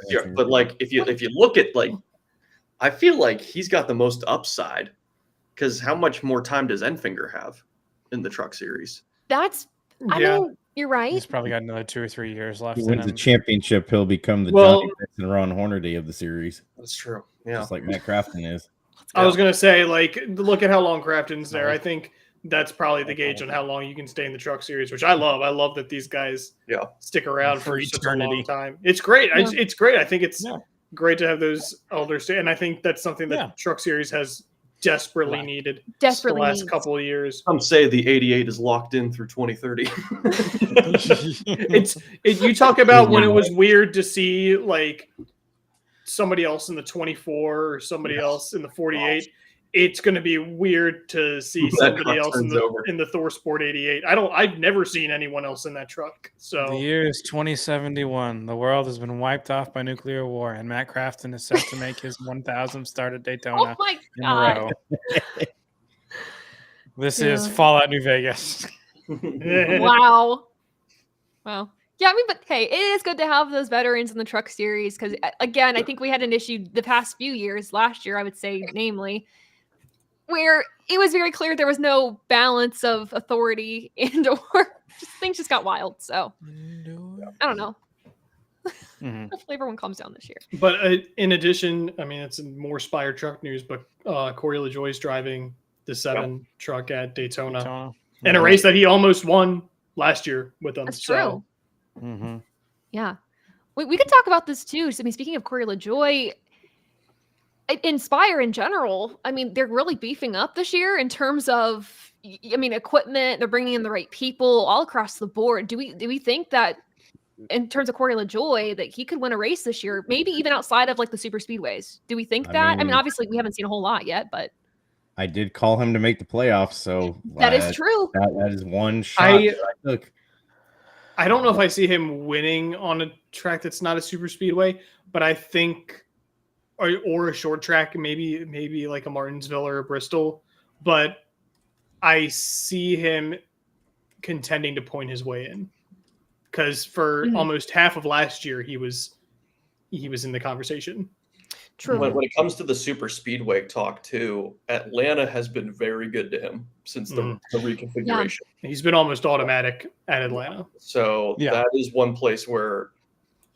Yeah. So, but like if you look at like, I feel like he's got the most upside because how much more time does Enfinger have in the truck series? I mean, you're right. He's probably got another 2 or 3 years left. He wins the championship, he'll become the Johnny Benson and Ron Hornaday of the series. That's true. Yeah, just like Matt Crafton is. I was gonna say, like, look at how long Crafton's there. I think that's probably the gauge on how long you can stay in the truck series, which I love. I love that these guys stick around for such a long time. It's great. Yeah. It's great. I think it's great to have those elders stay, and I think that's something that truck series has desperately needed the last couple of years. Some say the 88 is locked in through 2030. You talk about when it was weird to see like somebody else in the 24 or somebody else in the 48. It's going to be weird to see somebody else in the Thor Sport 88. I've never seen anyone else in that truck. So the year is 2071. The world has been wiped off by nuclear war, and Matt Crafton is set to make his 1,000th start at Daytona in a row. This is Fallout New Vegas. Wow. Yeah, I mean, but hey, it is good to have those veterans in the truck series because, again, I think we had an issue the past few years, last year, I would say, namely, where it was very clear there was no balance of authority and/or things just got wild. So I don't know. Hopefully everyone calms down this year. But in addition, I mean, it's more Spire truck news, but Corey LaJoie's driving the 7 truck at Daytona. And a race that he almost won last year with them. That's true. Yeah. We could talk about this too. So, I mean, speaking of Corey LaJoie, Inspire in general, I mean, they're really beefing up this year in terms of, I mean, equipment. They're bringing in the right people all across the board. Do we think that in terms of Corey LaJoie that he could win a race this year, maybe even outside of like the super speedways? Do we think that? I mean, obviously we haven't seen a whole lot yet, but I did call him to make the playoffs, so that is true. That is one shot I took. I don't know if I see him winning on a track that's not a super speedway, but I think, or a short track, maybe like a Martinsville or a Bristol, but I see him contending to point his way in, because for almost half of last year he was in the conversation. True. When it comes to the super speedway talk too, Atlanta has been very good to him since the reconfiguration. Yeah. He's been almost automatic at Atlanta. So that is one place where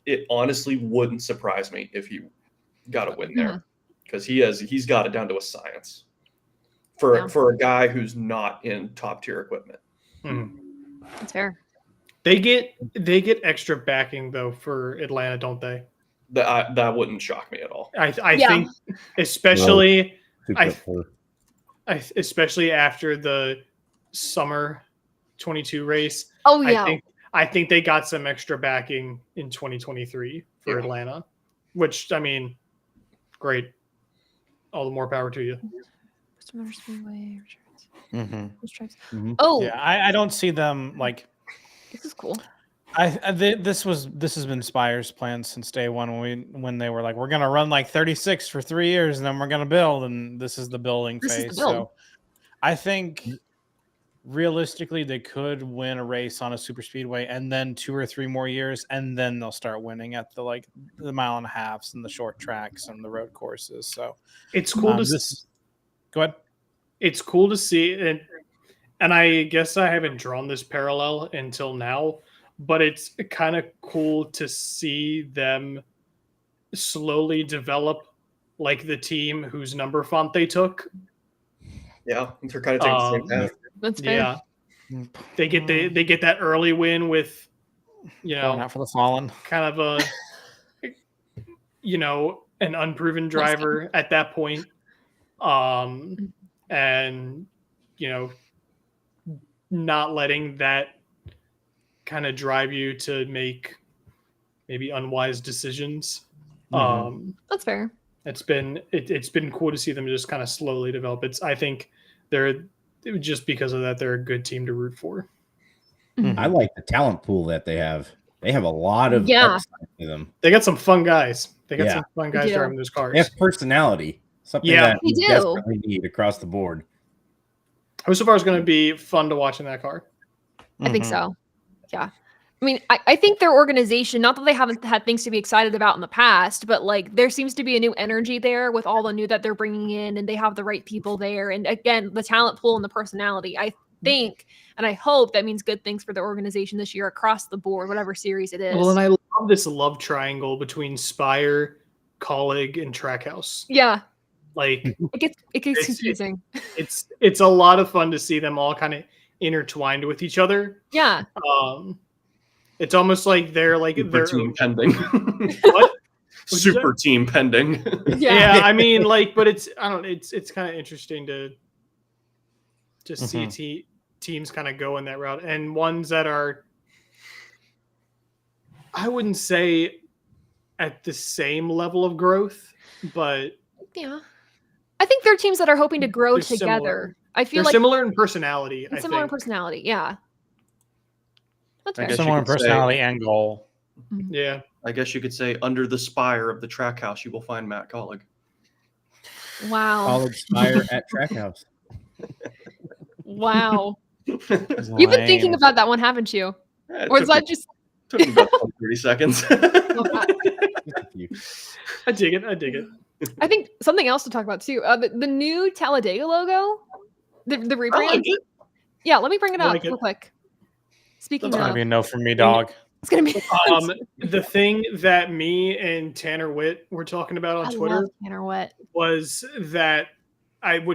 it honestly wouldn't surprise me if he got a win there, because he's got it down to a science for a guy who's not in top tier equipment. That's fair. They get extra backing though for Atlanta, don't they? That wouldn't shock me at all. I think especially especially after the summer 22 race. Oh yeah. I think they got some extra backing in 2023 for Atlanta, which I mean, great. All the more power to you. Oh yeah, I don't see them like. This is cool. This has been Spire's plan since day one when they were like, we're gonna run like 36 for 3 years and then we're gonna build, and this is the building phase. So I think realistically they could win a race on a super speedway and then 2 or 3 more years, and then they'll start winning at the mile and a halves and the short tracks and the road courses. So it's cool go ahead. It's cool to see, and I guess I haven't drawn this parallel until now, but it's kind of cool to see them slowly develop like the team whose number font they took. Yeah, they're kind of taking the same path. That's fair. Yeah, they get that early win with, out for the fallen, kind of a, an unproven driver at that point, and not letting that kind of drive you to make maybe unwise decisions. That's fair. It's been cool to see them just kind of slowly develop. I think they're just because of that, they're a good team to root for. I like the talent pool that they have. They have a lot of upside to them. They got some fun guys. Driving those cars. They have personality. Something that we desperately need across the board. So far, it's going to be fun to watch in that car. I think so. Yeah. I mean, I think their organization, not that they haven't had things to be excited about in the past, but like there seems to be a new energy there with all the new that they're bringing in, and they have the right people there. And again, the talent pool and the personality, I think, and I hope that means good things for the organization this year across the board, whatever series it is. Well, and I love this love triangle between Spire, Colleague, and Trackhouse. Yeah. Like it gets confusing. It's a lot of fun to see them all kind of intertwined with each other. Yeah. It's almost like they're team pending. What? Super team pending. Yeah, I mean, but it's it's kind of interesting to just see teams kind of go in that route, and ones that are, I wouldn't say at the same level of growth, but yeah, I think they're teams that are hoping to grow together. Similar. I feel they're similar in personality. Similar in personality, yeah. That's fair. Similar in personality and goal. Yeah. I guess you could say under the spire of the Trackhouse, you will find Matt Colleague. Wow. College Spire at Trackhouse. Wow. You've been thinking about that one, haven't you? Or is that just took me about 30 seconds? I dig it. I think something else to talk about too. The new Talladega logo, the rebrand. I like it. Yeah, let me bring it up real quick. Speaking It's of, gonna be a no from me, dog. It's gonna be the thing that me and Tanner Witt were talking about on Twitter. Love Tanner Witt. Was that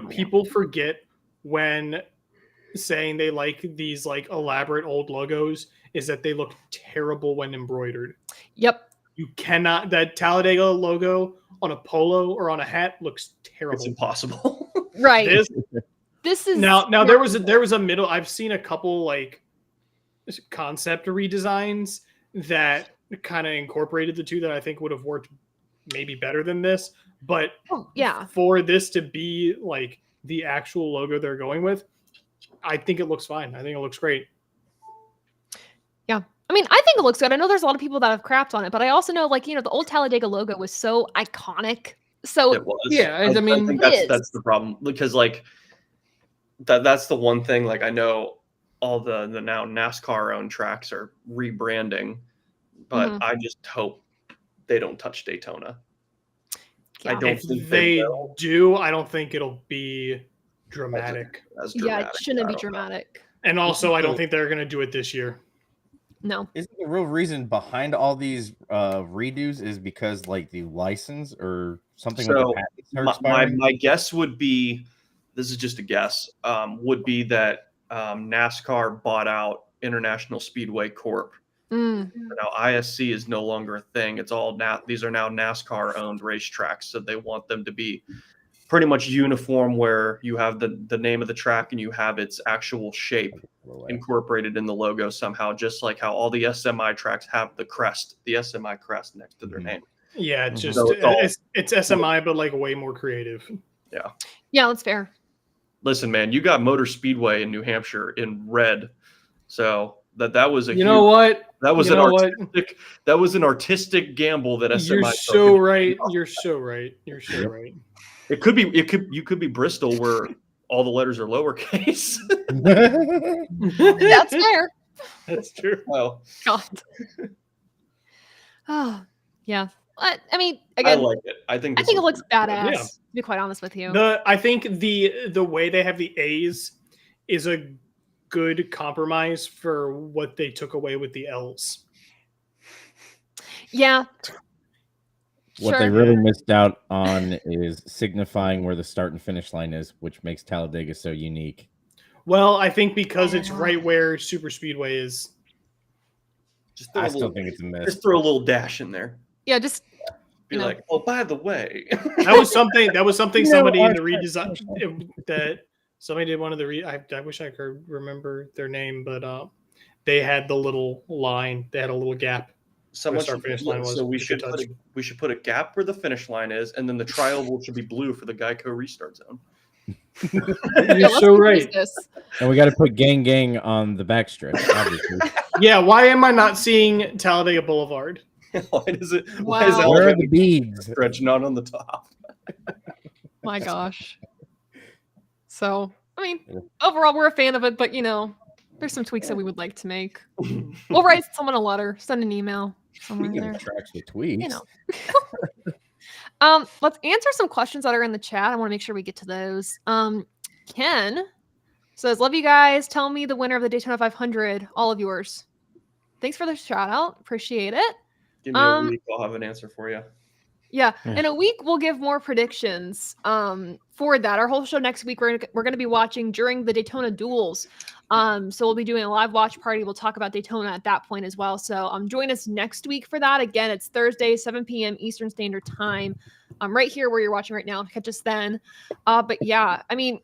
people forget when saying they like these like elaborate old logos is that they look terrible when embroidered. Yep. You cannot, that Talladega logo on a polo or on a hat looks terrible. It's impossible. Right. This is now there was a middle. I've seen a couple like concept redesigns that kind of incorporated the two that I think would have worked maybe better than this. But for this to be like the actual logo they're going with, I think it looks fine. I think it looks great. Yeah. I mean, I think it looks good. I know there's a lot of people that have crapped on it, but I also know, like, the old Talladega logo was so iconic. So it was. Yeah, I mean, I think that's the problem, because like that's the one thing. Like, I know all the now NASCAR owned tracks are rebranding, but I just hope they don't touch Daytona. Yeah. I don't If think they will. do, I don't think it'll be dramatic. As yeah, it shouldn't be I don't know. dramatic. And also, I don't think they're going to do it this year. No. Isn't the real reason behind all these redos is because like the license or something with the patents are expiring? My guess would be this is just a guess, would be that NASCAR bought out International Speedway Corp. Mm. Now ISC is no longer a thing. It's all now, these are now NASCAR owned racetracks. So they want them to be pretty much uniform, where you have the name of the track and you have its actual shape incorporated in the logo somehow, just like how all the SMI tracks have the crest, the SMI crest next to their name. Yeah, it's just So it's SMI, but like way more creative. Yeah, that's fair. Listen, man, you got Motor Speedway in New Hampshire in red, so that was a You know what? that was You an know what? artistic that was an artistic gamble that SMI You're took. so right. You're so right. You're so Yep. right. You could be Bristol, where all the letters are lowercase. That's fair. That's true. Well, God. Oh, yeah. I mean, I again, like it. I think it looks badass. Yeah. To be quite honest with you. I think the way they have the A's is a good compromise for what they took away with the L's. Yeah. What they really missed out on is signifying where the start and finish line is, which makes Talladega so unique. Well, I think because it's right where Super Speedway is. Just I still think it's a miss. Just throw a little dash in there. Yeah, just Be like, oh, by the way. That was something somebody in the redesign that somebody did one of the I wish I could remember their name, but they had the little line. They had a little gap. Someone start finish line was. So we a should good put a gap where the finish line is, and then the tri-oval should be blue for the Geico restart zone. You're so right. And we got to put gang gang on the backstrip, obviously. Yeah, why am I not seeing Talladega Boulevard? Why is it? Wow. Why is that Where are the beads? stretch not on the top? My gosh. So, I mean, overall, we're a fan of it, but there's some tweaks that we would like to make. We'll write someone a letter, send an email somewhere Speaking there. of tracks with tweets. Let's answer some questions that are in the chat. I want to make sure we get to those. Ken says, "Love you guys. Tell me the winner of the Daytona 500. All of yours." Thanks for the shout out. Appreciate it. Give me a week. I'll have an answer for you. Yeah, in a week we'll give more predictions for that. Our whole show next week we're going to be watching during the Daytona duels. So we'll be doing a live watch party. We'll talk about Daytona at that point as well. So join us next week for that. Again, it's Thursday, 7 p.m. Eastern Standard Time. Right here where you're watching right now. Catch us then. But yeah, I mean,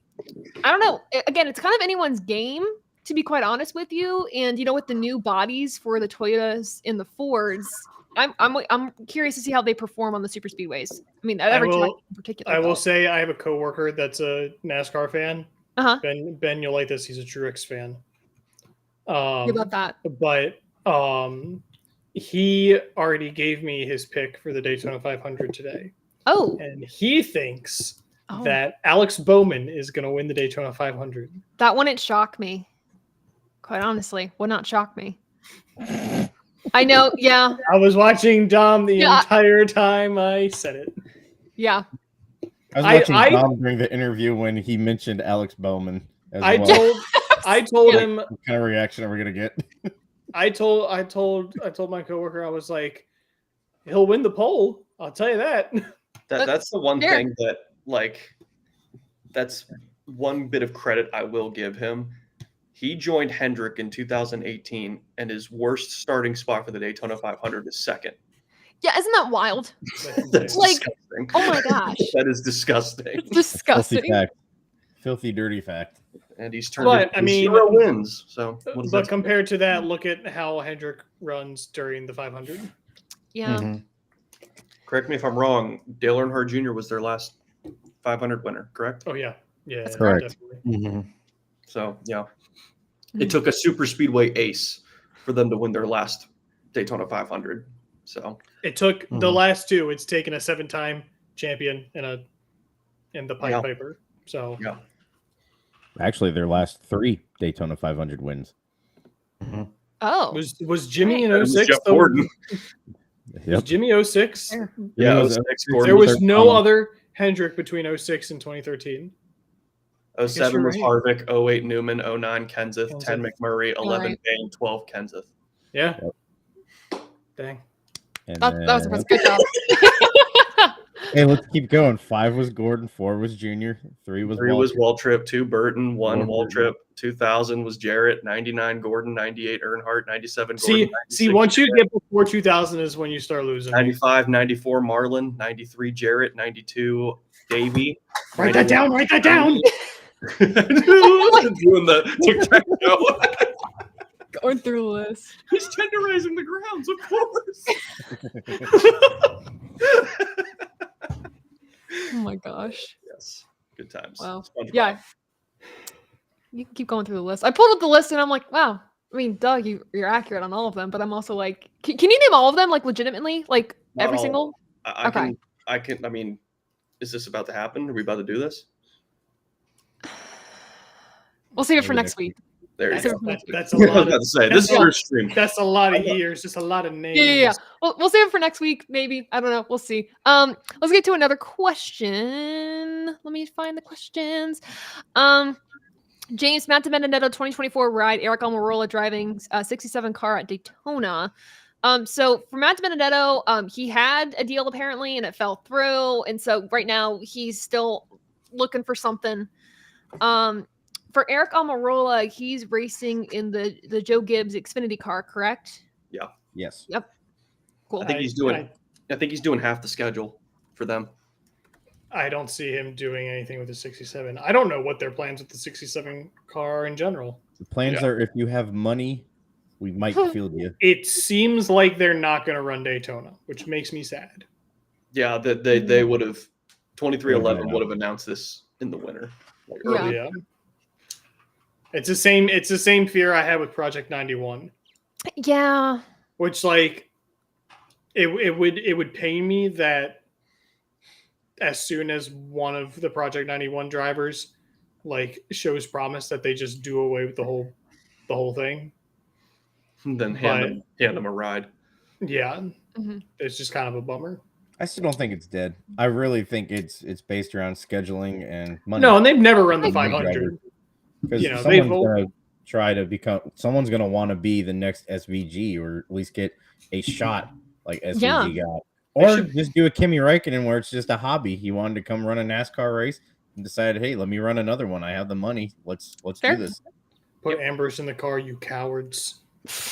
I don't know. Again, it's kind of anyone's game, to be quite honest with you. And with the new bodies for the Toyotas and the Fords, I'm curious to see how they perform on the super speedways. I mean, every track in particular. I will say I have a coworker that's a NASCAR fan. Uh-huh. Ben, you'll like this. He's a Truex fan. You love that. But he already gave me his pick for the Daytona 500 today. Oh. And he thinks that Alex Bowman is going to win the Daytona 500. That wouldn't shock me. Quite honestly, would not shock me. I know, yeah. I was watching Dom the entire time I said it. Yeah. I was watching Dom during the interview when he mentioned Alex Bowman. I told him what kind of reaction are we gonna get? I told my coworker, I was like, he'll win the poll. I'll tell you that. That's the one thing that, that's one bit of credit I will give him. He joined Hendrick in 2018, and his worst starting spot for the Daytona 500 is second. Yeah, isn't that wild? That's disgusting. Oh my gosh. That is disgusting. It's disgusting. Filthy, dirty fact. And he's turned 0 wins. So, but compared to that, look at how Hendrick runs during the 500. Yeah. Mm-hmm. Correct me if I'm wrong. Dale Earnhardt Jr. was their last 500 winner, correct? Oh, yeah. Yeah, that's correct. Definitely. So, yeah. It took a super speedway ace for them to win their last Daytona 500. So it took the last two. It's taken a 7-time champion in the Pied Piper. So yeah, actually, their last 3 Daytona 500 wins. Mm-hmm. Oh, was Jimmy in 06? Yep. Was Jimmy 06? Yeah, there was no other Hendrick between 06 and 2013. 07 was Harvick, 08 Newman, 09 Kenseth, 10 McMurray, 11 Payne, 12 Kenseth. Yeah. Yep. Dang. That was a good job. Hey, let's keep going. 5 was Gordon, 4 was Junior, 3 was 3 was Waltrip. Waltrip, 2 Burton, 1 1 Waltrip, 2000 was Jarrett, 99 Gordon, 98 Earnhart, 97 Gordon, See, 96 once you Jarrett, get before 2000 is when you start losing. 95, 94 Marlin, 93 Jarrett, 92 Davey. Write that down. Write that down. Doing the tic-tac-toe. Going through the list. He's tenderizing the grounds, of course. Oh my gosh. Yes, good times. Wow. SpongeBob. Yeah. You can keep going through the list. I pulled up the list and I'm like, wow. I mean, Doug, you're accurate on all of them, but I'm also like, can you name all of them like legitimately? Like Not every all. single? Okay. I can. I mean, is this about to happen? Are we about to do this? We'll save it for Maybe next week. There you go. That's a I was lot. about to say this is your stream. That's a lot of years. Just a lot of names. Yeah. We'll save it for next week, maybe. I don't know. We'll see. Let's get to another question. Let me find the questions. James, Matt Benedetto 2024 ride, Eric Almirola driving 67 car at Daytona. So for Matt Benedetto, he had a deal apparently and it fell through. And so right now he's still looking for something. For Eric Almirola, he's racing in the Joe Gibbs Xfinity car, correct? Yeah. Yes. Yep. Cool. I think he's doing half the schedule for them. I don't see him doing anything with the 67. I don't know what their plans with the 67 car in general. The plans are if you have money, we might field you. It seems like they're not going to run Daytona, which makes me sad. Yeah, they would have 2311 would have announced this in the winter. Like early. Yeah. It's the same fear I had with Project 91. Yeah. Which like it would pain me that as soon as one of the Project 91 drivers like shows promise that they just do away with the whole thing. And then hand them a ride. Yeah. Mm-hmm. It's just kind of a bummer. I still don't think it's dead. I really think it's based around scheduling and money. No, and they've never run the 500. Because someone's going to try to become. Someone's going to want to be the next SVG, or at least get a shot like SVG got, or just do a Kimi Räikkönen where it's just a hobby. He wanted to come run a NASCAR race and decided, hey, let me run another one. I have the money. Let's do this. Put Ambrose in the car, you cowards.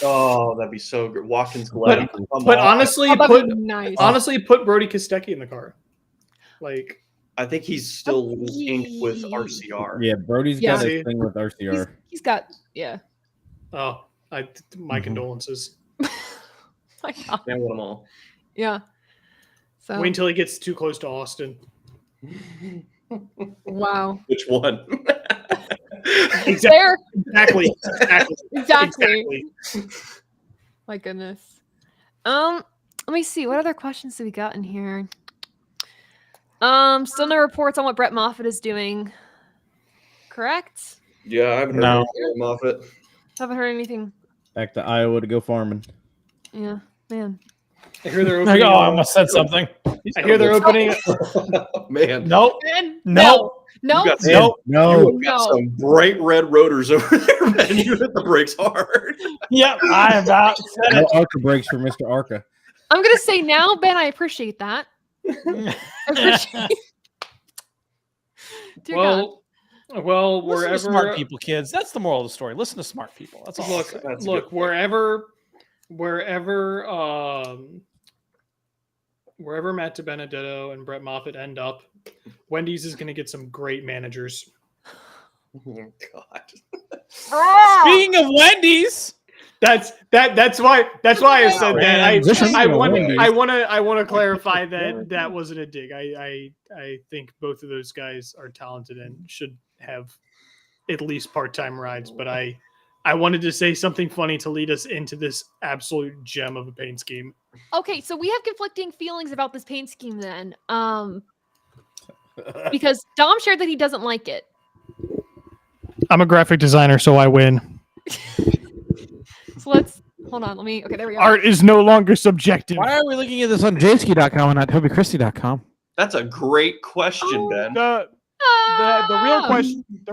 Oh, that'd be so good. Watkins Glen. But honestly, nice. put Brody Kostecki in the car. Like, I think he's still inked with RCR. Yeah, Brody's got a thing with RCR. He's got Oh, my condolences. My God. And with them all. Yeah. So Wait until he gets too close to Austin. wow. Which one? Exactly. Exactly. My goodness. Let me see. What other questions do we got in here? Still no reports on what Brett Moffitt is doing. Correct? Yeah, I haven't heard anything from Moffitt. Haven't heard anything. Back to Iowa to go farming. Yeah, man. I hear they're opening. I almost said something. I hear they're opening. Man. Nope. No. You got some bright red rotors over there, man. You hit the brakes hard. Yep, I about said No it. Arca brakes for Mr. Arca. I'm gonna say now, Ben, I appreciate that. Dear God. Well, Listen wherever to smart people, kids. That's the moral of the story. Listen to smart people. That's all. Look, wherever Matt Benedetto and Brett Moffitt end up, Wendy's is going to get some great managers. Oh, God. Speaking of Wendy's, that's why I said that. I want to clarify that wasn't a dig. I think both of those guys are talented and should have at least part-time rides, but I wanted to say something funny to lead us into this absolute gem of a paint scheme. Okay, so we have conflicting feelings about this paint scheme then. Because Dom shared that he doesn't like it. I'm a graphic designer, so I win. So let's hold on. Okay, there we go. Art is no longer subjective. why are we looking at this on jski.com and not tobychristie.com? That's a great question, Ben. The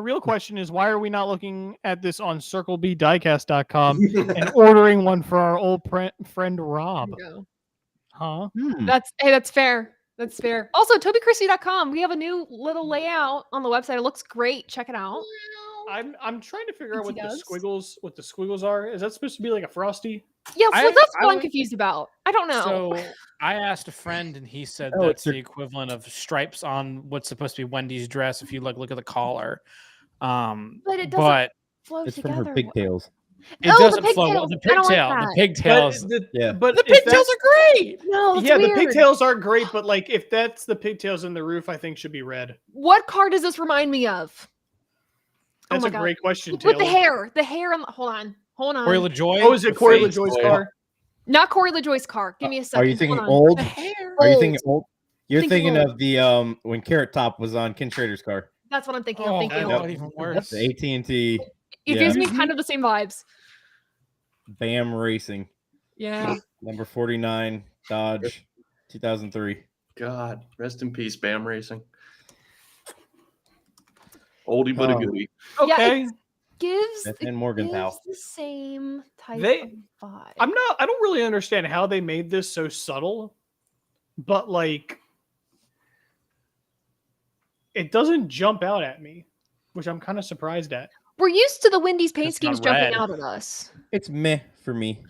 real question is, why are we not looking at this on circlebdiecast.com and ordering one for our old friend Rob? There we go. Huh? That's fair. That's fair. Also, TobyChristie.com. We have a new little layout on the website. It looks great. Check it out. I'm trying to figure out what Yes, he the squiggles are. Is that supposed to be like a frosty? Yeah, so I- that's I what I'm would- confused about. I don't know. So I asked a friend, and he said Oh, that's it's the equivalent of stripes on what's supposed to be Wendy's dress. If you look at the collar, But it doesn't but flow It's from together. her pigtails. it Oh, the doesn't flow. pigtails. The I don't like pigtail, that. the pigtails, Yeah. But the if pigtails that's- are great. No, that's Yeah, weird. the pigtails are great, but like if that's the pigtails in the roof, I think should be red. What car does this remind me of? That's my a God. great question, With the Taylor. hair. The hair on the, hold on. Corey LaJoy. Oh, is it the Corey face. LaJoy's car? Not Corey LaJoy's car. Give me a second. Are you thinking Hold on. old? The hair. Are you Old. thinking old? You're Thinking thinking old. of the when Carrot Top was on Ken Schrader's car. That's what I'm thinking of. Oh, Thank you. God, even worse. The AT&T It yeah. gives me kind of the same vibes. BAM Racing, Yeah. number 49, Dodge, 2003. God, rest in peace, Bam Racing. Oldie but a Oh. goodie. Yeah, Okay. it gives, That's it in Morgantown. gives the same type They- of vibe. I don't really understand how they made this so subtle, but like it doesn't jump out at me, which I'm kind of surprised at. We're used to the Wendy's paint It's schemes not jumping red. out at us. It's meh for me.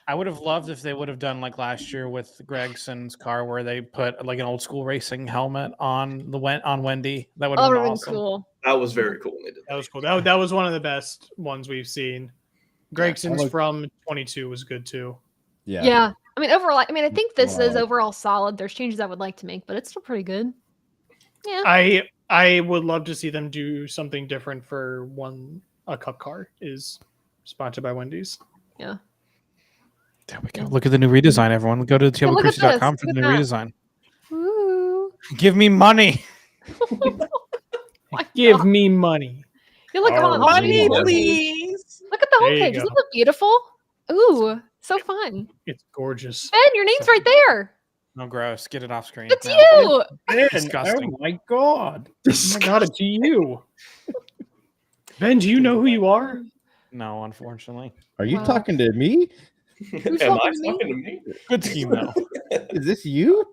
I would have loved if they would have done like last year with Gregson's car, where they put like an old school racing helmet on Wendy. That would Oh, have that been would have awesome. been cool. That was very cool when they did That was cool. That was one of the best ones we've seen. Gregson's like- from 22 was good too. Yeah. I mean, overall, I think this is Wow. overall solid. There's changes I would like to make, but it's still pretty good. Yeah. I would love to see them do something different for a cup car is sponsored by Wendy's. Yeah. There we go. Look at the new redesign, everyone. Go to Yeah, look at TobyChristie.com this. for the Look new at that. redesign. Ooh. Give me money. My Give God. me money. You look on the Money, homepage. please. Look at the There you homepage. Isn't go. it beautiful? Ooh, so fun. It's gorgeous. Ben, your name's right there. No, gross. Get it off screen. It's now. you. Disgusting. Oh my god. Oh my god, it's you. Ben, do you know who you are? No, unfortunately. Are you Wow. talking to me? Who's Am I talking to me? talking to me? Good team though. Is this you?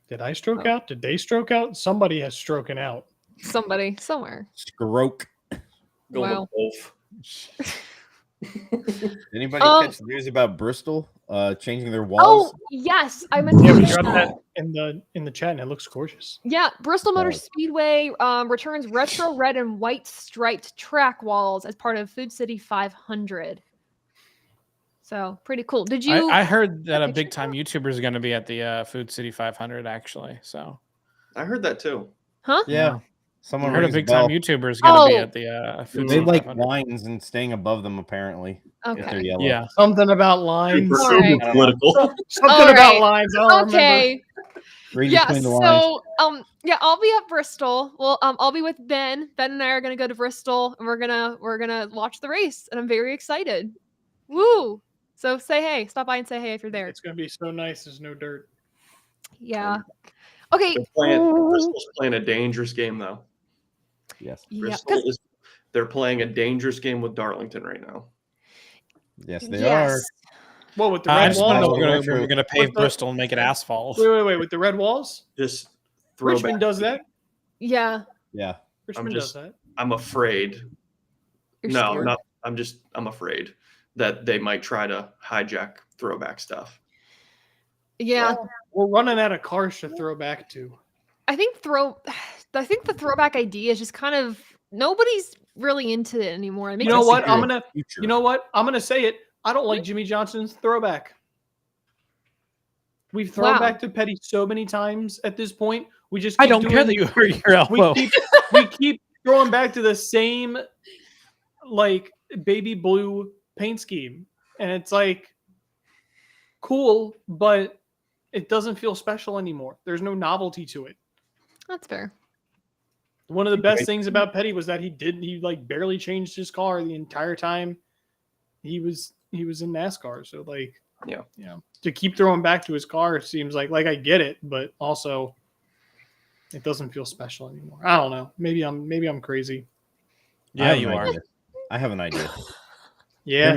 Did I stroke out? Did they stroke out? Somebody has stroken out. Somebody, somewhere. Stroke. Going Wow. with both. Anybody Um, catch the news about Bristol changing their Oh, walls? yes. I meant to Yeah, we mention dropped that. that in the chat, and it looks gorgeous. Yeah, Bristol Motor Oh. Speedway returns retro red and white striped track walls as part of Food City 500. So pretty cool. Did you? I heard that a picture big time YouTuber is going to be at the Food City 500 actually. So I heard that too. Huh? Yeah. I Someone heard a rings big bell. time YouTuber is going to be Oh. at the Food They City like 500. lines and staying above them apparently. If they're Okay. yellow. Yeah. Something about lines. Super, All super right. political. Something All about right. lines. I don't remember. Okay. Read Yeah. between the lines. So yeah, I'll be at Bristol. Well, I'll be with Ben. Ben and I are gonna go to Bristol, and we're gonna watch the race, and I'm very excited. Woo! So say hey. Stop by and say hey if you're there. It's gonna be so nice. There's no dirt. Yeah. Okay. Bristol's playing a dangerous game though. Yes. Yeah. Bristol is they're playing a dangerous game with Darlington right now. Yes, they are. What with the I red just don't know walls? if we're going to pave What the- Bristol and make it asphalt. Wait. With the red walls? Just Richmond throwback. does that. Yeah. Yeah. Richmond just- does that. I'm afraid. You're No, scared. not. I'm afraid that they might try to hijack throwback stuff. Yeah. We're running out of cars to throw back to. I think the throwback idea is just kind of nobody's really into it anymore. It makes You know it what? super- You know what? I'm gonna say it. I don't like Jimmy Johnson's throwback. We've thrown Wow. back to Petty so many times at this point. We just I keep don't doing, care that you hurt your we elbow. keep throwing back to the same like baby blue paint scheme, and it's like cool, but it doesn't feel special anymore. There's no novelty to it. That's fair. One of the best things about Petty was that he like barely changed his car the entire time he was in NASCAR. So like, Yeah. to keep throwing back to his car seems like I get it, but also it doesn't feel special anymore. I don't know. Maybe I'm crazy. Yeah, you are. I have an idea. Yeah.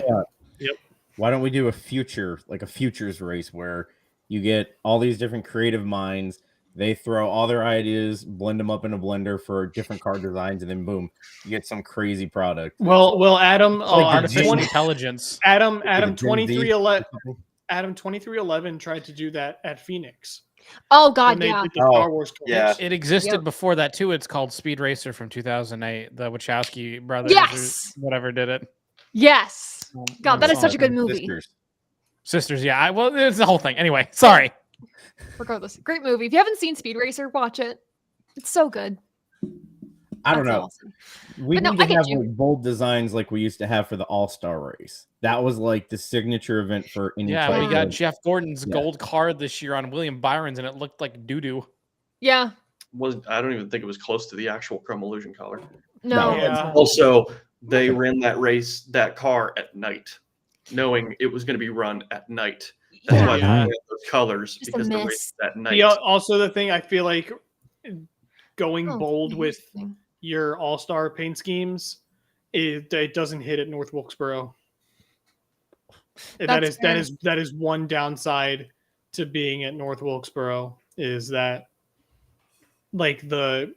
Yep. Why don't we do a futures race where You get all these different creative minds. They throw all their ideas, blend them up in a blender for different car designs, and then boom, you get some crazy product. Well, Adam, artificial intelligence. Adam 2311 tried to do that at Phoenix. Oh God, when they yeah. did the Star Wars toys. Yeah. It existed before that too. It's called Speed Racer from 2008. The Wachowski brothers, Yes! or whatever, did it. Yes. God, that is such a good movie. Sisters, yeah. Well, it's the whole thing. Anyway, sorry. Regardless, great movie. If you haven't seen Speed Racer, watch it. It's so good. I don't know. Awesome. We need to have like bold designs like we used to have for the All-Star race. That was like the signature event for any. Yeah, we got Jeff Gordon's gold card this year on William Byron's, and it looked like doo-doo. Yeah. I don't even think it was close to the actual Chrome Illusion color. No. Yeah. Also, they ran that car at night, knowing it was going to be run at night. That's why they ran those colors, Just because they raced at night. Yeah, also the thing I feel like going bold with your all-star paint schemes, it doesn't hit at North Wilkesboro. That is one downside to being at North Wilkesboro, is that like the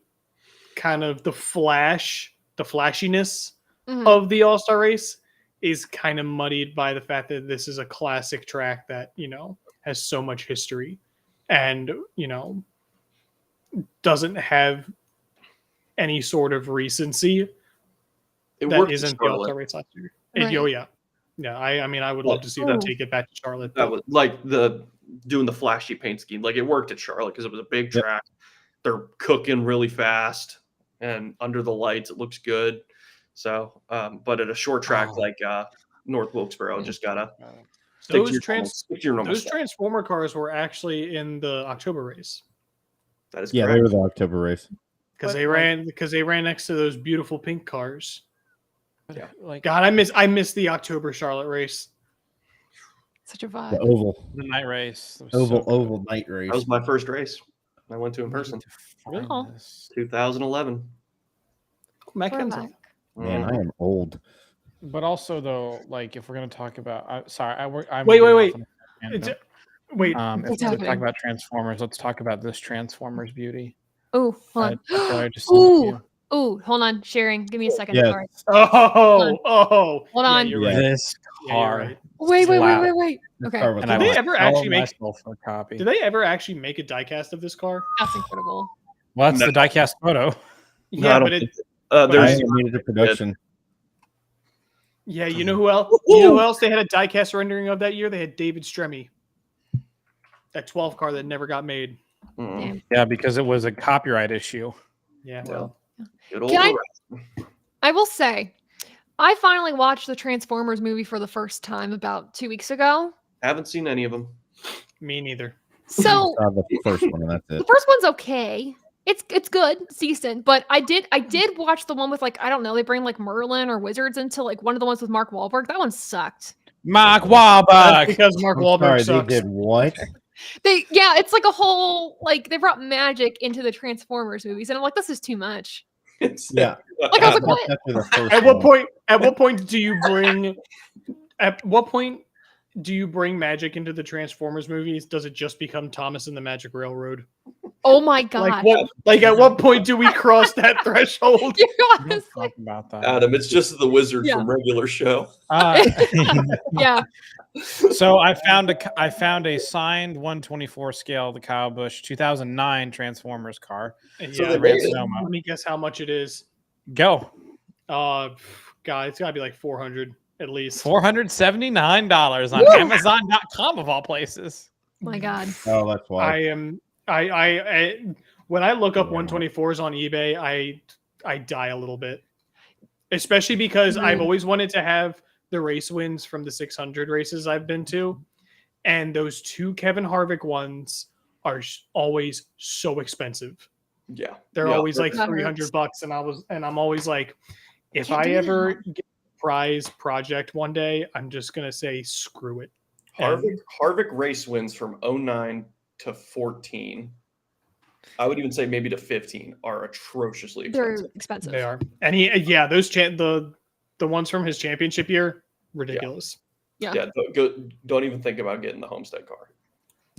kind of the flashiness of the all-star race is kind of muddied by the fact that this is a classic track that, has so much history and, doesn't have any sort of recency that isn't the all-star race last year. Right. Yeah. I mean, I would love to see them take it back to Charlotte. That was like doing the flashy paint scheme. Like, it worked at Charlotte because it was a big track. They're cooking really fast, and under the lights, it looks good. So, but at a short track like North Wilkesboro, just gotta those Transformer cars were actually in the October race. That is correct. They were the October race because they ran next to those beautiful pink cars. Yeah, God, I miss the October Charlotte race. Such a vibe. The oval, the night race, oval night race. That was my first race. I went to in person. 2011. Man, I am old. But also, though, like if we're gonna talk about, wait. If we're gonna talk about Transformers, let's talk about this Transformers beauty. Oh, hold on. Hold on. Sharing. Give me a second. Yeah. Sorry. Hold on. You're right. This car. Right. Wait. Okay. And Did they ever actually make a copy? Did they ever actually make a diecast of this car? That's incredible. Well, that's the diecast photo. Yeah, no, but it. There's needed a production. Yeah, you know who else? You know who else they had a diecast rendering of that year? They had David Stremme. That 12 car that never got made. Yeah, because it was a copyright issue. Yeah, well. I will say, I finally watched the Transformers movie for the first time about 2 weeks ago. Haven't seen any of them. Me neither. So the first one, that's it. The first one's okay. It's good, it's decent. But I did watch the one with like, I don't know, they bring like Merlin or wizards into like one of the ones with Mark Wahlberg. That one sucked. Mark Wahlberg. Because Mark Wahlberg sucks. They did what? It's like a whole like they brought magic into the Transformers movies, and I'm like, this is too much. Yeah. Like I was like, what? At what point do you bring? At what point do you bring magic into the Transformers movies? Does it just become Thomas and the Magic Railroad? Oh my god! At what point do we cross that threshold? Talk about that, Adam. It's just the wizard from regular show. Yeah. So I found a signed 1/24 scale the Kyle Busch 2009 Transformers car. Yeah, let me guess how much it is. Go. God, it's gotta be like 400 at least. $479 on Amazon.com of all places. My God. Oh, that's why. I when I look up 124s on eBay, I die a little bit, especially because I've always wanted to have the race wins from the 600 races I've been to, and those two Kevin Harvick ones are always so expensive. Yeah, they're always like $300, and I'm always like, if I ever get a prize project one day, I'm just gonna say screw it. Harvick race wins from 09 to 14. I would even say maybe to 15 are atrociously expensive. They're expensive. They are, and those the ones from his championship year, ridiculous. Yeah. Don't even think about getting the Homestead car.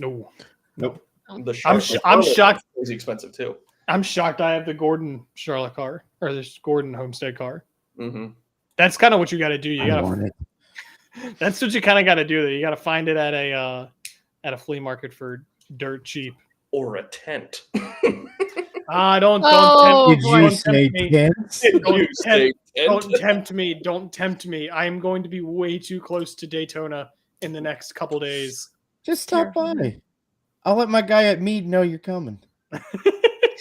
No. Nope. The I'm shocked. Crazy expensive too. I'm shocked. I have the Gordon Charlotte car or this Gordon Homestead car. Mm-hmm. That's kind of what you got to do. You I got want to. it. That's what you kind of got to do. There, you got to find it at a flea market for dirt cheap. Or a tent. Don't Oh, tempt, Did you don't say tempt me. tents? Don't tempt me. Don't tempt me. I am going to be way too close to Daytona in the next couple days. Just stop by. I'll let my guy at Mead know you're coming.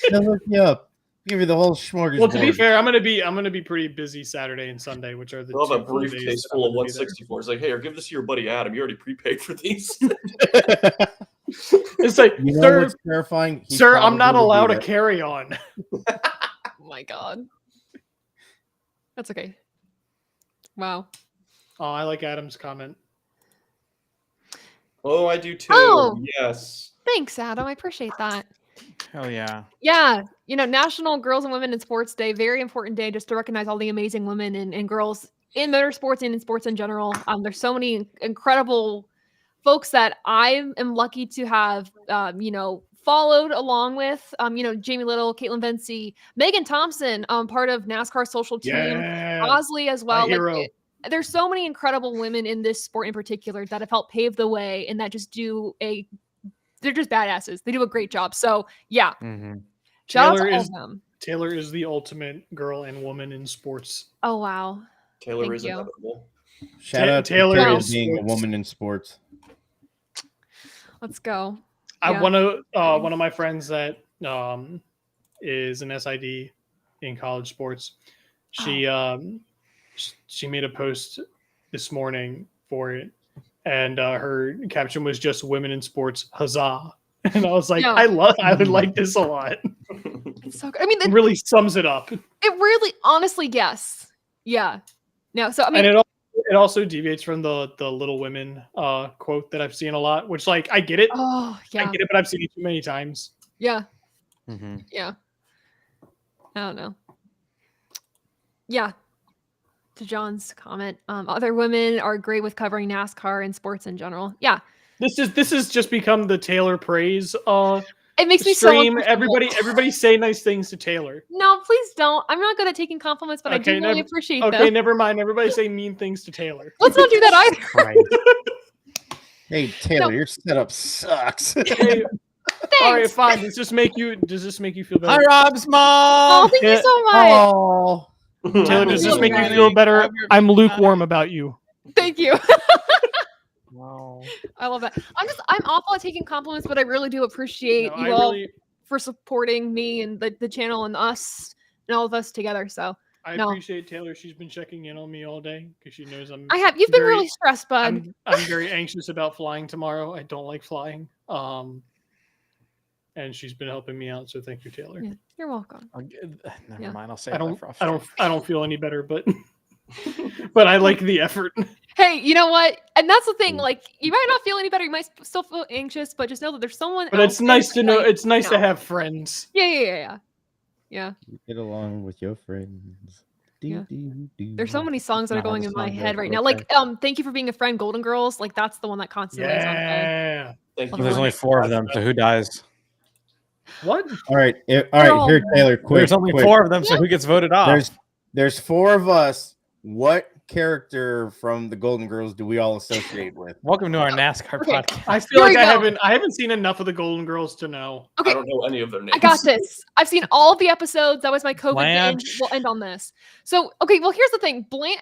He'll look you up. Give you the whole smorgasbord. Well, to be fair, I'm gonna be pretty busy Saturday and Sunday, which are the We'll have a two full days briefcase that full I'm of gonna be there. 164. It's like, hey, or give this to your buddy Adam. You already prepaid for these. It's like, You know sir, what's terrifying? He sir, I'm not probably would allowed do to that. carry on. Oh my god. That's okay. Wow. Oh, I like Adam's comment. Oh, I do too. Oh. Yes. Thanks, Adam. I appreciate that. Hell yeah. Yeah, National Girls and Women in Sports Day, very important day just to recognize all the amazing women and girls in motorsports and in sports in general. There's so many incredible folks that I am lucky to have, followed along with, Jamie Little, Caitlin Vincey, Megan Thompson, part of NASCAR social team, Yeah, Osley as well. hero. There's so many incredible women in this sport in particular that have helped pave the way and that just they're just badasses. They do a great job. So yeah, Mm-hmm. shout out to all of them. Taylor is the ultimate girl and woman in sports. Oh wow, Taylor Thank is you. inevitable. Shout out to Taylor Taylor is being a sports. woman in sports. let's go. I Yeah. one of my friends that is an SID in college sports. She made a post this morning for it, and her caption was just "Women in sports, huzzah!" And I was like, Yeah. I would like this a lot. It's so good. I mean, It really sums it up, it really, honestly, yes, yeah. No, so I mean, and it also deviates from the Little Women quote that I've seen a lot. Which, like, I get it, oh I yeah, get it, but I've seen it too many times. yeah, Mm-hmm. yeah. I don't know. Yeah. To John's comment, other women are great with covering NASCAR and sports in general. Yeah, This has just become the Taylor praise it makes me so stream. uncomfortable. Everybody say nice things to Taylor. No, please don't. I'm not good at taking compliments, but I do really appreciate Okay, them. never mind. Everybody say mean things to Taylor. Let's not do that either. Right. Hey Taylor, No. your setup sucks. Hey, all right, Thanks. fine. Does this make you feel Hi, better? Rob's Oh, mom. thank you Yeah. so much. Oh, Taylor, does this Look, make you Daddy, feel better? grab your I'm big lukewarm knife. about you. Thank you. Wow. I love that. I'm awful at taking compliments, but I really do appreciate No, you all for supporting me and the channel and us and all of us together. So I No. appreciate Taylor. She's been checking in on me all day because she knows I'm. you've been very- really stressed, bud. I'm very anxious about flying tomorrow. I don't like flying. And she's been helping me out. So thank you, Taylor. Yeah, you're welcome. Never Yeah. mind. I'll say I that don't for off. I don't feel any better, but but I like the effort. Hey, you know what? And that's the thing. Like, you might not feel any better. You might still feel anxious, but just know that there's someone. But else it's there nice that, to know. like, It's nice to know. have friends. Yeah. Yeah. you get along with your friends. Yeah. Do. There's so many songs that are not how going the in my song head goes, right but now. okay. Like, thank you for being a friend, Golden Girls. Like, that's the one that constantly is on play. Yeah. Thank Well, you. There's only 4 of them, so who dies? What? All right, They're here, Taylor. Quick. There's only quick. 4 of them, so who gets voted off? There's 4 of us. What character from the Golden Girls do we all associate with? Welcome to our NASCAR Okay. podcast. I feel Here like we go. I haven't seen enough of the Golden Girls to know. I Okay, don't know any of their names. I got this. I've seen all of the episodes. That was my COVID binge. Blanche. We'll end on this. So, okay, well, here's the thing. Why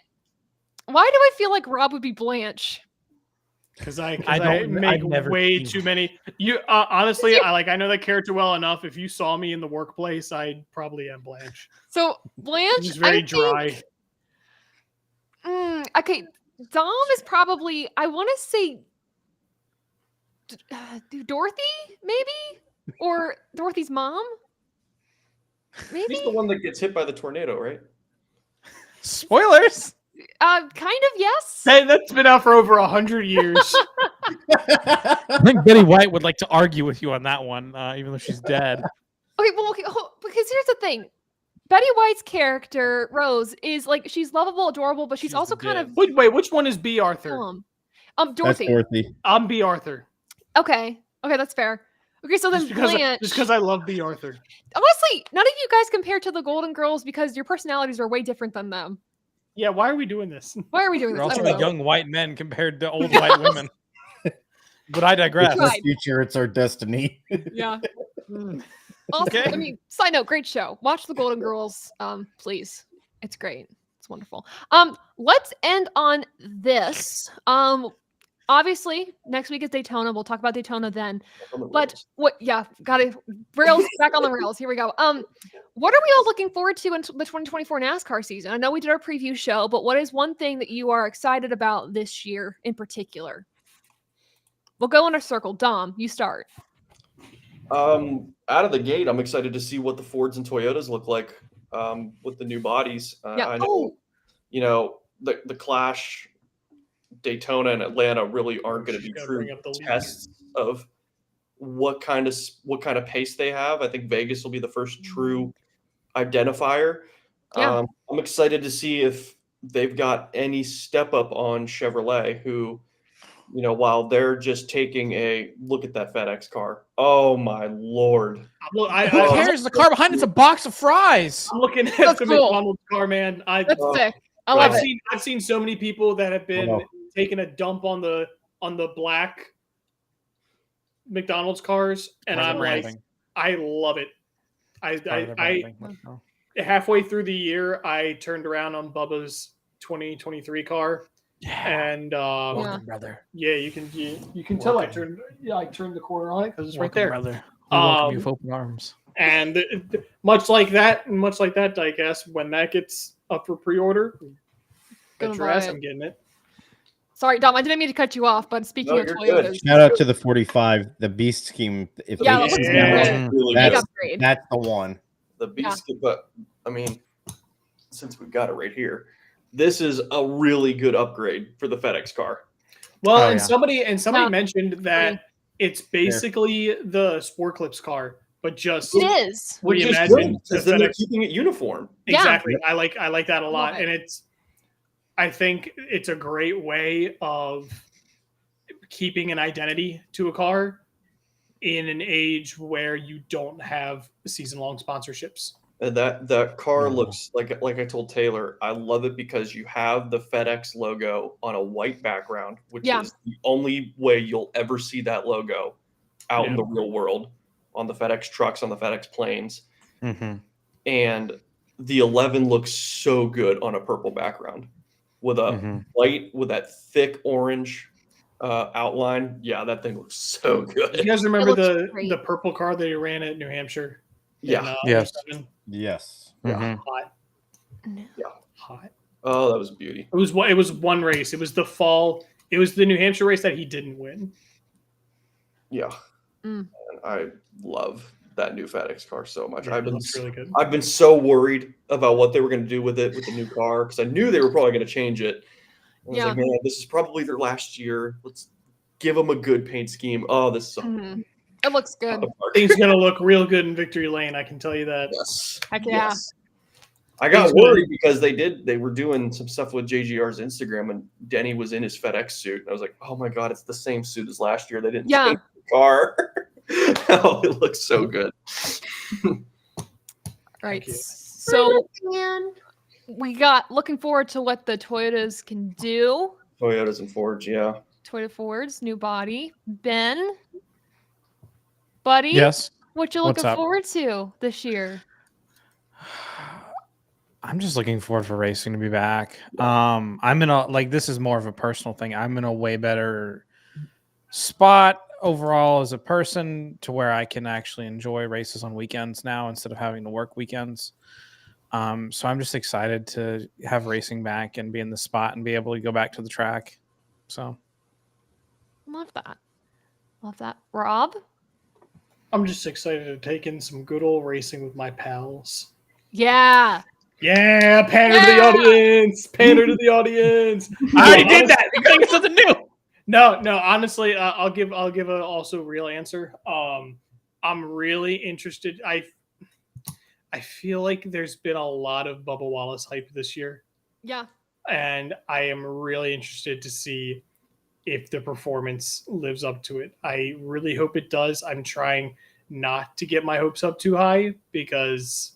do I feel like Rob would be Blanche? Because I I've make never way seen too many. You honestly, I know that character well enough. If you saw me in the workplace, I probably am Blanche. So, Blanche, She's very I dry. think- okay, Dom is probably, I want to say Dorothy, maybe? Or Dorothy's mom? Maybe? He's the one that gets hit by the tornado, right? Spoilers. Kind of, yes. That's been out for over 100 years. I think Betty White would like to argue with you on that one, even though she's dead. Okay, well, because here's the thing. Betty White's character, Rose, is like, she's lovable, adorable, but she's also kind Wait, which one is B. Arthur? of That's Dorothy. Dorothy. I'm B. Arthur. Okay. Okay, that's fair. Okay, so then just because I love B. Arthur. Honestly, none of you guys compare to the Golden Girls because your personalities are way different than them. Yeah, why are we doing this? Why are we doing We're this? I also don't know. young white men compared to old white women. But I digress. It's our future. It's our destiny. Yeah. Also, I mean, side note, great show. Watch the Golden Girls, please. It's great. It's wonderful. Let's end on this. Obviously, next week is Daytona. We'll talk about Daytona then. But what? Yeah, got it. Rails back on the rails. Here we go. What are we all looking forward to in the 2024 NASCAR season? I know we did our preview show, but what is one thing that you are excited about this year in particular? We'll go in a circle. Dom, you start. Out of the gate, I'm excited to see what the Fords and Toyotas look like with the new bodies. I know, the Clash, Daytona, and Atlanta really aren't going to be true tests of what kind of pace they have. I think Vegas will be the first true identifier. Yeah. I'm excited to see if they've got any step up on Chevrolet, who, while they're just taking a look at that FedEx car. Oh my Lord. Who cares? The car behind it's a box of fries. I'm looking at the McDonald's car, man. That's sick. I love it. I've seen so many people that have been taking a dump on the black McDonald's cars, and I'm like, I love it. I halfway through the year, I turned around on Bubba's 2023 car. And welcome, brother. Yeah, you can tell I turned the corner on it because it's right there. Brother. We welcome you with open arms. And much like that, I guess when that gets up for pre-order, bet your ass I'm getting it. Sorry, Dom, I didn't mean to cut you off, but speaking of Toyotas, shout out to the 45, the Beast Scheme. If that's the one. The Beast Scheme, but I mean, since we've got it right here, this is a really good upgrade for the FedEx car. Well, somebody mentioned that it's basically the Sport Clips car, but just it is. Reimagined. Because then they're keeping it uniform. Exactly. I like that a lot, and I think it's a great way of keeping an identity to a car in an age where you don't have season-long sponsorships. And that car looks like I told Taylor, I love it because you have the FedEx logo on a white background, which is the only way you'll ever see that logo out in the real world on the FedEx trucks, on the FedEx planes. Mm-hmm. And the 11 looks so good on a purple background with a white, with that thick orange outline. Yeah, that thing looks so good. You guys remember the purple car that he ran at New Hampshire? Yeah. Yes. Hot. Yeah. Hot. Oh, that was a beauty. It was one race. It was the fall. It was the New Hampshire race that he didn't win. Yeah. And I love that new FedEx car so much. Yeah, really good. I've been so worried about what they were going to do with it, with the new car, because I knew they were probably going to change it. I was like, man, this is probably their last year. Let's give them a good paint scheme. Oh, this sucks. It looks good. Things gonna look real good in Victory Lane. I can tell you that. Yes. Heck yeah. Yes. I got worried because they were doing some stuff with JGR's Instagram, and Denny was in his FedEx suit. And I was like, oh my God, it's the same suit as last year. They didn't change the car. Oh, it looks so good. Right. So we got looking forward to what the Toyotas can do. Toyotas and Fords, yeah. Toyota Fords, new body. Ben, buddy, yes. What you looking forward to this year? I'm just looking forward for racing to be back. I'm in a this is more of a personal thing. I'm in a way better spot overall as a person to where I can actually enjoy races on weekends now instead of having to work weekends. So I'm just excited to have racing back and be in the spot and be able to go back to the track. So love that. Love that. Rob? I'm just excited to take in some good old racing with my pals. Yeah. Yeah, pander to the audience. Pander to the audience. I already did that. You're going to get something new. No. Honestly, I'll give a also real answer. I'm really interested. I feel like there's been a lot of Bubba Wallace hype this year. Yeah. And I am really interested to see if the performance lives up to it. I really hope it does. I'm trying not to get my hopes up too high because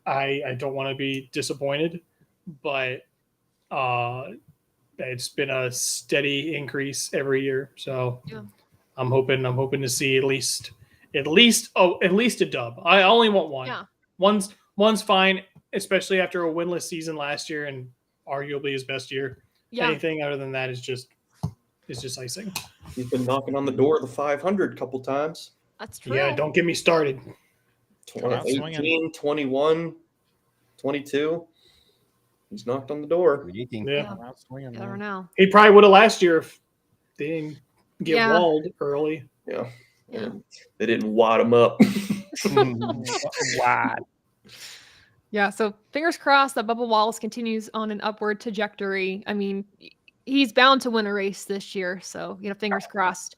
I don't want to be disappointed, but it's been a steady increase every year. So Yeah. I'm hoping to see at least a dub. I only want one. Yeah. One's fine, especially after a winless season last year and arguably his best year. Yeah. Anything other than that is just icing. He's been knocking on the door of the 500 a couple times. That's true. Yeah, don't get me started. 18, 21, 22. He's knocked on the door. Yeah. You never know. He probably would have last year if they didn't get Yeah. walled early. Yeah. Yeah. They didn't wad him up. Wow. Yeah, so fingers crossed that Bubba Wallace continues on an upward trajectory. I mean, he's bound to win a race this year, so fingers crossed.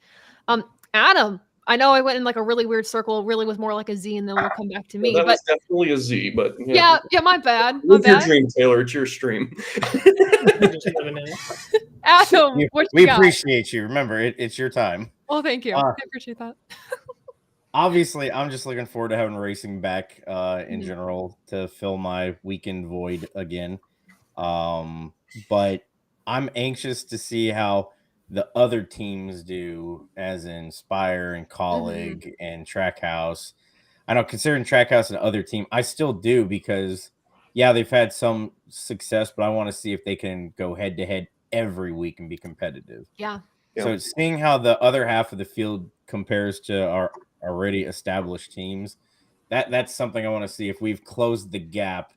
Adam, I know I went in like a really weird circle, really was more like a Z, and then we'll come back to me. That But was definitely a Z, but yeah, my bad. Live your dream, Taylor. It's your stream. Just living in it. Adam, what you We got? appreciate you. Remember, it's your time. Well, thank you. I appreciate that. Obviously, I'm just looking forward to having racing back in general to fill my weekend void again. But I'm anxious to see how the other teams do, as in Spire and Colleague and Trackhouse. I know, considering Trackhouse and other team, I still do because, yeah, they've had some success, but I want to see if they can go head to head every week and be competitive. Yeah. So seeing how the other half of the field compares to our already established teams, that's something I want to see if we've closed the gap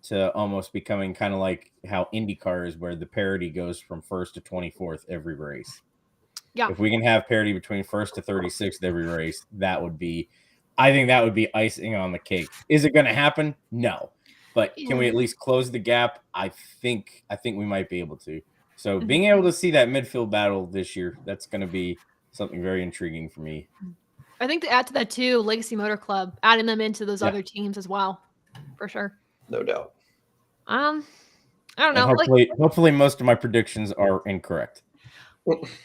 to almost becoming kind of like how IndyCar is, where the parity goes from 1st to 24th every race. Yeah. If we can have parity between 1st to 36th every race, I think that would be icing on the cake. Is it going to happen? No. But can we at least close the gap? I think we might be able to. So being able to see that midfield battle this year, that's going to be something very intriguing for me. I think to add to that too, Legacy Motor Club, adding them into those other teams as well, for sure. No doubt. I don't know. And hopefully most of my predictions are incorrect.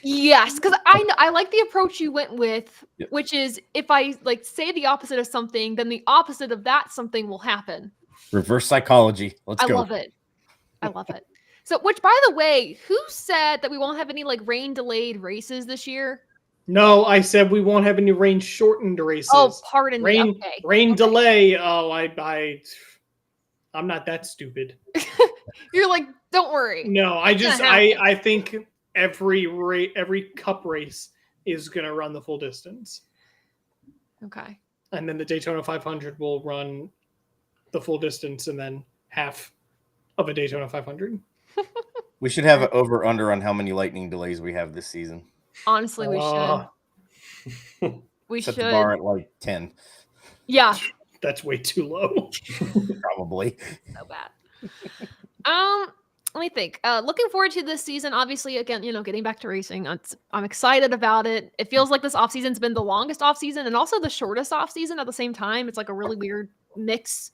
Yes, because I like the approach you went with, which is if I say the opposite of something, then the opposite of that something will happen. Reverse psychology. Let's go. I love it. So, which by the way, who said that we won't have any rain delayed races this year? No, I said we won't have any rain shortened races. Oh, pardon me. Okay. Rain delay. Oh, I'm not that stupid. You're like, don't worry. No, I think every cup race is gonna run the full distance. Okay. And then the Daytona 500 will run the full distance and then half of a Daytona 500. We should have an over-under on how many lightning delays we have this season. Honestly, we should. We Set should. the bar at 10. Yeah. That's way too low. Probably. So bad. Let me think. Looking forward to this season. Obviously, again, getting back to racing. I'm excited about it. It feels like this offseason's been the longest offseason and also the shortest offseason at the same time. It's like a really weird mix.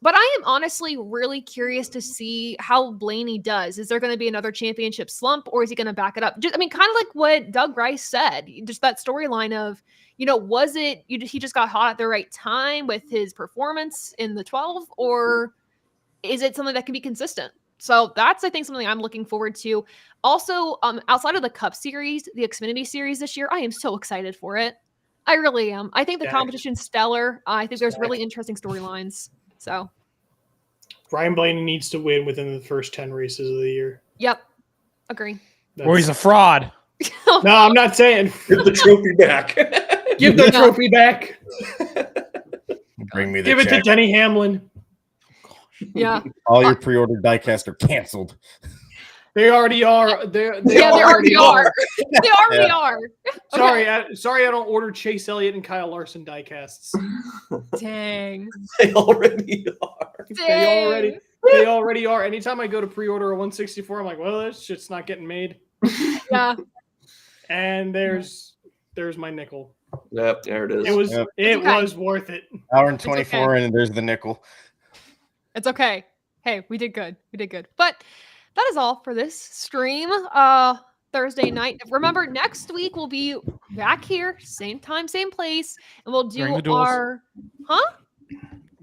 But I am honestly really curious to see how Blaney does. Is there going to be another championship slump, or is he going to back it up? Kind of like what Doug Rice said, just that storyline of, was it he just got hot at the right time with his performance in the 12, or is it something that can be consistent? So that's, I think, something I'm looking forward to. Also, outside of the Cup Series, the Xfinity Series this year, I am so excited for it. I really am. I think the competition's stellar. I think there's really interesting storylines. So Ryan Blaney needs to win within the first 10 races of the year. Yep. Agree. Or he's a fraud. No, I'm not saying. Give the trophy back. Give the trophy back. Bring me the Give it to check. Denny Hamlin. Yeah. All your pre-ordered diecasts are canceled. They already are. They already are. They already are. Sorry, I don't order Chase Elliott and Kyle Larson diecasts. Dang. They already are. Dang. They already are. Anytime I go to pre-order a 164, I'm like, well, this shit's not getting made. Yeah. And there's my nickel. Yep, there it is. It was worth it. Hour and 24, and there's the nickel. It's okay. Hey, we did good. But that is all for this stream. Thursday night. Remember, next week we'll be back here, same time, same place, and we'll During do the duels. our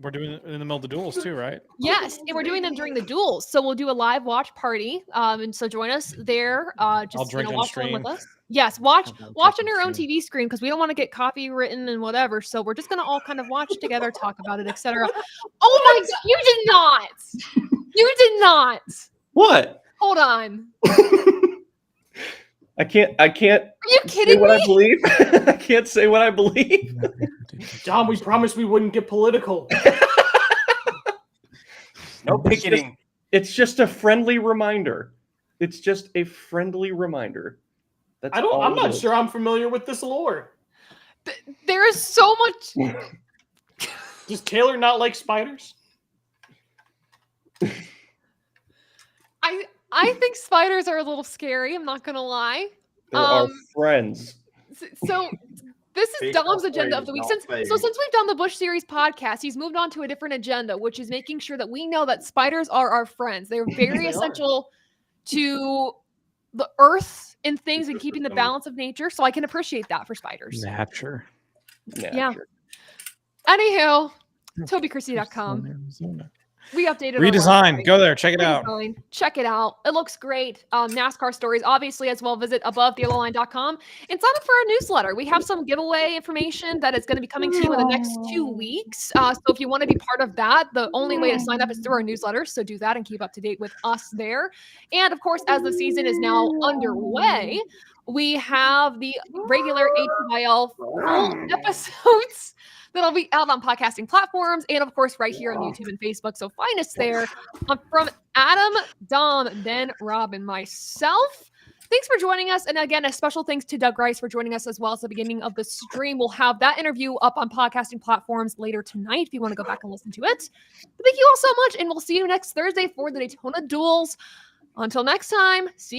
We're doing it in the middle of the duels too, right? Yes, and we're doing them during the duels. So we'll do a live watch party. And so join us there. Just I'll drink and watch along stream. with us. Yes, watch I'll on drink your and own stream. TV screen because we don't want to get copywritten and whatever. So we're just gonna all kind of watch together, talk about it, etc. Oh my god, you did not! You did not! What? Hold on. I can't Are you say kidding what me? I believe. I can't say what I believe. John, we promised we wouldn't get political. No picketing. It's just a friendly reminder. It's just a friendly reminder. That's all I'm it not is. sure I'm familiar with this lore. There is so much. Does Taylor not like spiders? I think spiders are a little scary. I'm not gonna lie. They're our friends. So this is Big Dom's not agenda fade, of the week. not Since fade. we've done the Bush Series podcast, he's moved on to a different agenda, which is making sure that we know that spiders are our friends. They're very They are. essential to the earth and things and keeping the balance of nature. So I can appreciate that for spiders. Nature. Yeah. Sure. Anywho, TobyChristie.com. We updated our Redesign. website. Go there. Check it out. Redesign. Check it out. It looks great. NASCAR stories, obviously, as well. Visit AboveTheYellowLine.com and sign up for our newsletter. We have some giveaway information that is going to be coming to you in the next 2 weeks. So if you want to be part of that, the only way to sign up is through our newsletter. So do that and keep up to date with us there. And of course, as the season is now underway, we have the regular ATYL full episodes that'll be out on podcasting platforms and, of course, right here on YouTube and Facebook. So find us there. From Adam, Dom, Ben, Rob, and myself, thanks for joining us. And again, a special thanks to Doug Rice for joining us as well at the beginning of the stream. We'll have that interview up on podcasting platforms later tonight if you want to go back and listen to it. But thank you all so much, and we'll see you next Thursday for the Daytona Duels. Until next time, see